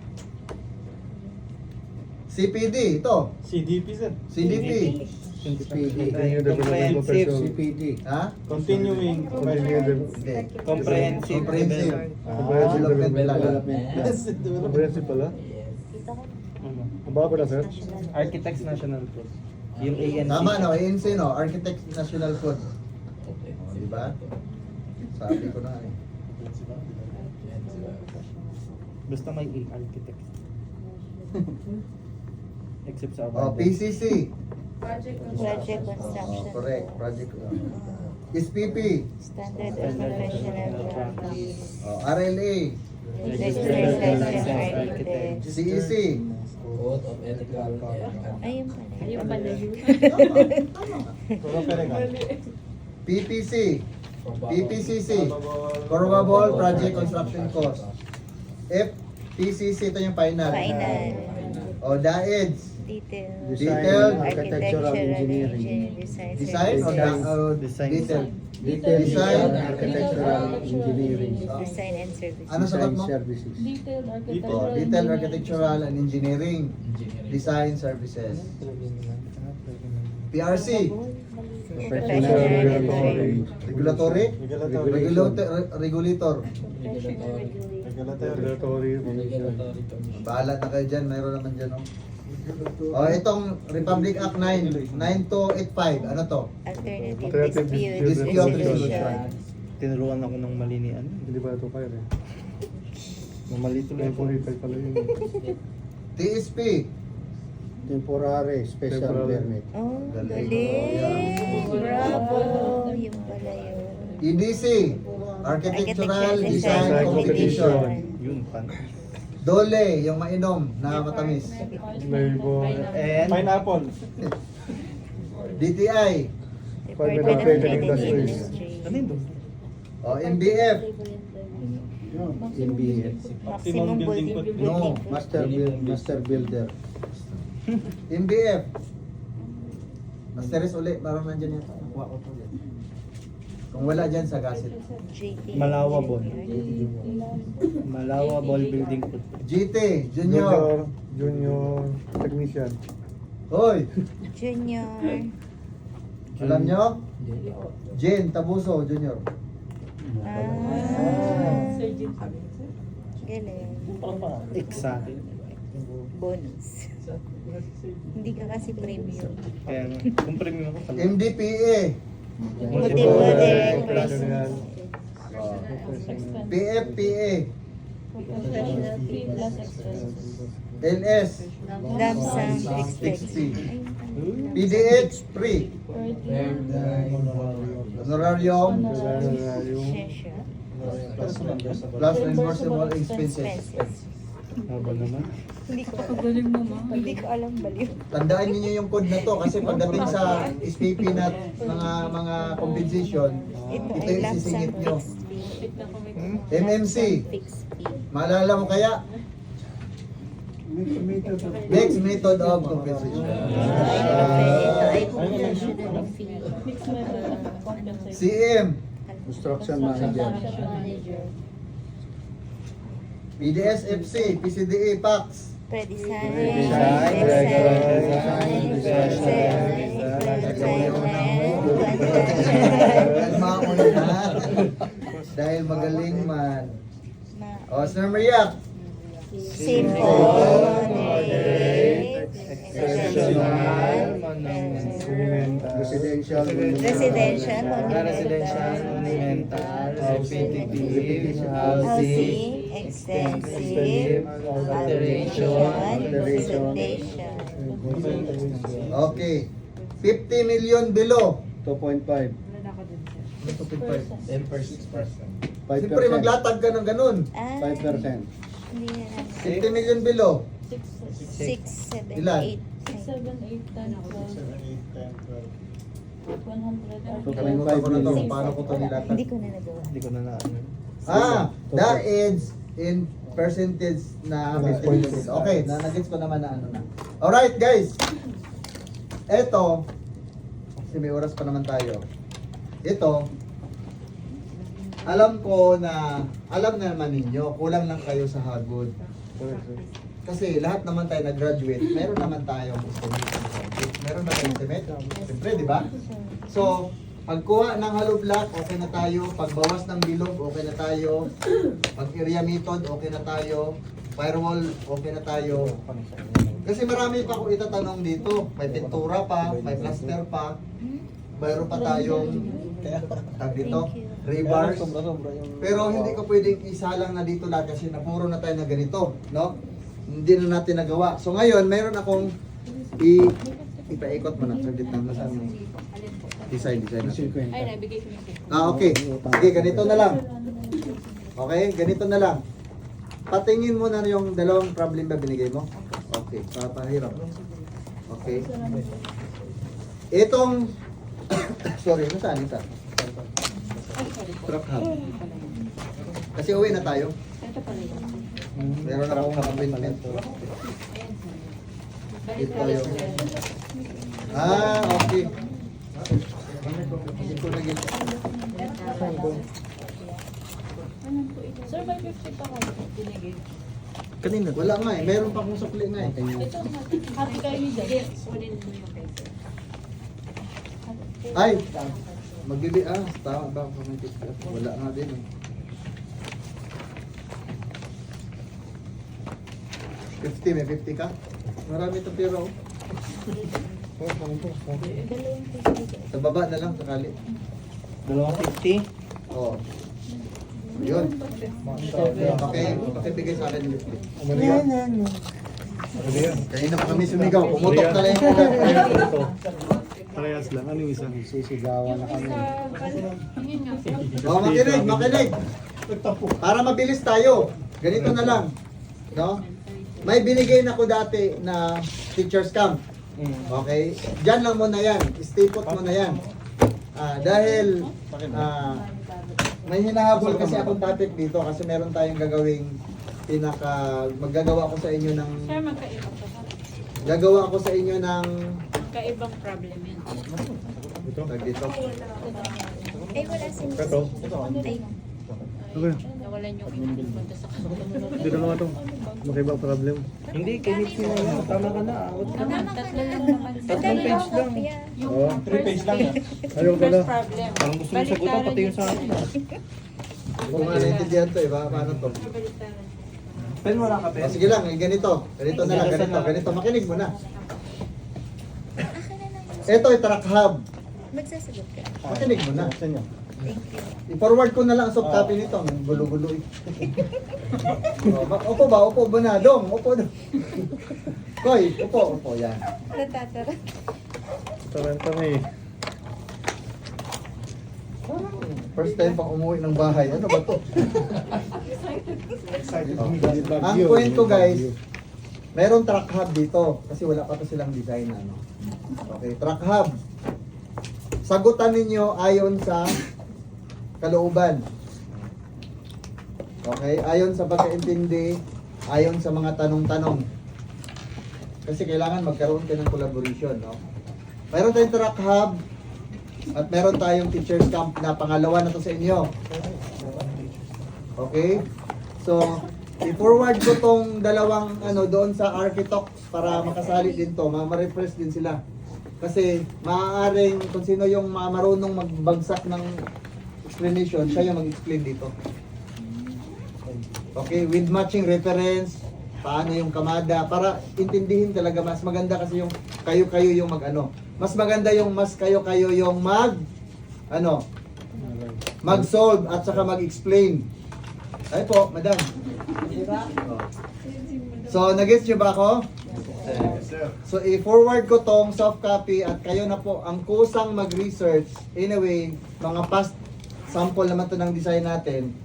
CPD, ito. CDP sir. CDP. Comprehensive. CPD. Ha? Continuing Continuing Hindi. Comprehensive. Comprehensive. Development Development Plan. Comprehensive pala. Ang baba pala, sir? Architects National Code. Yung ANC. Tama no, ANC no, Architects National Code. O, di ba? Sabi ko na eh. Basta may architect. Except sa Oh, awarded. PCC. Project Oh, construction. correct. Project. SPP. Standard of professional practice. Oh, RLA. Registered licensed architect. CEC. Ayun pala. Ayun pala yun. Pero pwede nga. PPC. PPCC. Probable Project Construction Cost. FPCC, ito yung final. Final. O, DAEDS. Detailed. Detailed. Architectural engineering. Design or Design. detail? Detail Design. architectural engineering. Design and service. Ano sagot mo? Services. Detailed Oh, architectural. detailed architectural and engineering. Design services. PRC. Professional regulatory. Regulatory? Regulatory. Regulator. Regulatory. Bahala na kayo dyan. Mayroon naman dyan. Oh, itong Republic Act 9285. Ano to? Alternative Alternative dispute dispute resolution. Tinuruan ako ng mali ni ano. Hindi ba ito kaya eh? Mamali tuloy ako. 945 pala yun. TSP. Temporary special Temporary. permit. Oh, Galing. galing. Bravo. Yung pala yun. EDC. Architectural Architectural Design Design Competition. Yun, pan. Dole, yung mainom na matamis. Flavor. And Pineapple. DTI. Department of Trade and Industry. ano yun doon? O, MBF. MBA. Maximum building. No. Master builder. MBF. Masteris uli, parang nandyan yata. Nakuha ko to yan. Kung wala dyan sa gaset. JT. Malawabon. Malawa Ball Building po. GT, Junior. Junior technician. Hoy, Junior. alam nyo? Jen Tabuso, Junior. Ah. Galing. Iksa. Bonus. Hindi ka kasi premium. Kaya nga, kung premium ako pala. MDPA. Multiple directors. PFPA. Professional fee plus expenses. LS. Lump sum Sixty. expected. PDH, free. Per year. Honorarium Session. plus reimbursable expenses. Expenses. Haba naman. Hindi ko Galing naman. Hindi ko alam baliw. Tandaan niyo yung code na to kasi pagdating sa SPP na mga compensation, Ito ito ay yung lump sisingit sum nyo. fixed fee. MMC, Fixed fee. maalala mo kaya? Next method of compensation. Ito ay professional fee. Mixed method of compensation. CM, Construction manager. Manager. PDS-FC, PCDA, PACS. Pre-design. Kalma mo na. Dahil magaling man. O, Sir Maria, Symphonic. Exceptional. Residential. Residential. Residential, monumental, repetitive, Housing. Extensive. Alteration. Dissertation. okay. 50 million below. 2.5. 5%. Siyempre, maglatag ka ng ganun. 5%. Hindi na lang. 50 million below. 6, 6, 7, Ilan? 8. 7, 8, 10, 12, 100. Kalimutan ko na to kung paano ko to nilatag. Hindi ko na nagawa. Hindi ko na naano. That is in percentage na 50 million. Okay, nagets ko naman na ano na. Alright guys. Ito, kasi may oras pa naman tayo. Ito, alam ko na, alam na naman ninyo, kulang lang kayo sa hagod. Kasi lahat naman tayo nag-graduate, meron naman tayong estimate. Meron na tayong estimate? Siyempre, di ba? So, pagkuha ng hollow block, okay na tayo. Pagbawas ng bilog, okay na tayo. Pag-area method, okay na tayo. Firewall, okay na tayo. Kasi marami pa akong itatanong dito. May pintura pa, may plaster pa. Mayroon pa tayong tag dito, rebars. Pero hindi ko pwedeng isalang na dito lahat kasi napuro na tayo na ganito, no? Hindi na natin nagawa. So ngayon, mayroon akong ipaikot mo na. Saglit lang sa design natin. Ay, nabigay ko yung Okay. Okay, ganito na lang. Okay, ganito na lang. Patingin mo na yung dalawang problem na binigay mo. Okay, papahirap. Okay. Itong sorry, nasaan ito? Truck hub. Kasi uwi na tayo. Ito pala yun. Meron na akong appointment. Ito yung... Ah, okay. Hindi ko naging... Sir, may 50 pa kayo. Binigay. Kanina. Wala nga eh. Meron pa akong sukli nga eh. Ito, happy kayo ni Dad. Ay! Magbibi... Ah, tama ba ako may discount? Wala nga din eh. 50, may 50 ka? Marami itong pera oh. Sa baba na lang, sakali. 250. Oo. Yun. Pakibigay sa akin yung 50. Kanina pa kami sumigaw. Pumutok na lang yung ulan. Parehas lang. Ano yung isa? Susigawan na kami. Oh, makinig, makinig. Para mabilis tayo. Ganito na lang. No? May binigay na ko dati na teacher's camp. Okay? Diyan lang muna yan. Stay put muna yan. Dahil may hinahabol kasi akong topic dito kasi meron tayong gagawing maggagawa ko sa inyo ng Sir, magkaiba pa. gagawa ako sa inyo ng Magkaibang problem yun. tag dito. Ay, wala sin. Ito. Ay, Okay. Nawalan yung inyong punta sa kanila. Dito na nga ito. Makaiba ang problem. Hindi, kahit sino yun. Tama ka na. Out ka na. tama ka na. Tatlong page lang. Yung Oo. first page. Ayaw ka na. First problem. Parang gusto mo sagutan pati yung sa akin. Kung maintindihan to, iba paano to? Pen, wala ka, O, sige lang, ganito. Ganito na lang, ganito. Makinig mo na. Ito ay track hub. Magsasagot ka. Makinig mo na. Thank you. I-forward ko na lang ang soft copy nito. Ang gulo-gulo eh. Upo ba? Upo ba na? Dong, upo na. Koy, upo. Yan. Natatara. Taranta na eh. First time pang umuwi ng bahay. Ano ba to? Excited Oh. me guys. Ang kwento guys, mayroong track hub dito. Kasi wala pa to silang design. Ano? Okay, track hub. Sagutan ninyo ayon sa kalooban. Okay, ayon sa pagkaintindi, ayon sa mga tanong-tanong. Kasi kailangan magkaroon kayo ng collaboration, no? Mayroon tayong track hub at meron tayong teacher's camp na pangalawa na to sa inyo. Okay? So, i-forward ko tong dalawang doon sa architects para makasali din to, ma-refresh din sila. Kasi maaaring kung sino yung marunong magbagsak ng explanation, siya yung mag-explain dito. Okay, with matching reference, paano yung kamada, para intindihin talaga. Mas maganda kasi yung kayo-kayo yung mas maganda yung kayo-kayo yung mag-solve at saka mag-explain. Ay po, madam. So, nag-gets nyo ba ako? Yes, sir. So, i-forward ko tong soft copy at kayo na po ang kusang mag-research. Anyway, mga past sample naman to ng design natin.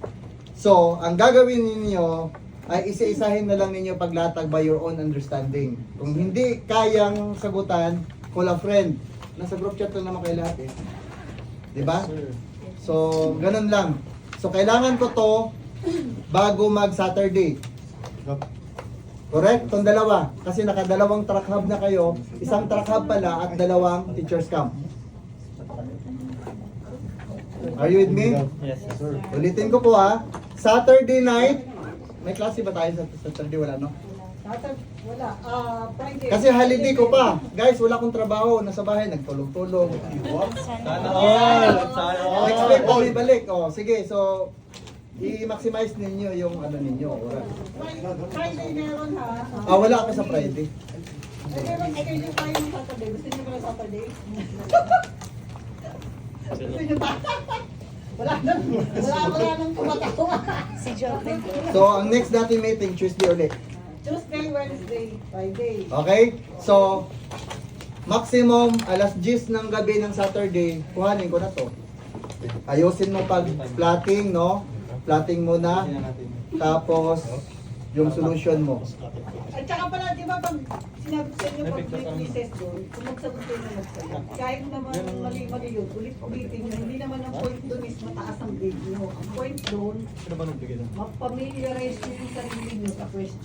So, ang gagawin ninyo ay isa-isahin na lang ninyo paglatag by your own understanding. Kung hindi kayang sagutan, call a friend. Nasa group chat lang naman kayo lahat eh. Diba? So, ganun lang. So, kailangan ko to bago mag-Saturday. Correct? Itong dalawa. Kasi nakadalawang track hub na kayo. Isang track hub pala at dalawang teacher's camp. Are you with me? Yes, sir. Ulitin ko po ha. Saturday night. May klase ba tayo sa Saturday? Wala, no? Wala. Friday. Kasi holiday ko pa. Guys, wala akong trabaho. Nasa bahay, nagtulog-tulog. Sana all! Sana all! Next week, balik. Oh, sige, so i-maximize ninyo yung ninyo, oras. Friday meron ha. Wala ako sa Friday. Meron schedule tayo ng Saturday. Gusto niyo ba ng Saturday? Gusto niyo ba? Wala nang kumatawa. Si Joven. So, ang next natin meeting, Tuesday ulit. Tuesday, Wednesday, Friday. Okay? So, maximum alas 10 ng gabi ng Saturday, kuhanin ko na to. Ayusin mo pag plotting, no? Plotting muna. Tapos, yung solution mo. At saka pala, di ba pag sinabi sa inyo pag may recess doon, kung magsagot kayo na magsagot, kahit naman mali-mali yun, ulit-ulitin nyo, hindi naman ang point doon is mataas ang grade nyo. Ang point doon, mapamiliarize nyo yung sarili nyo sa question.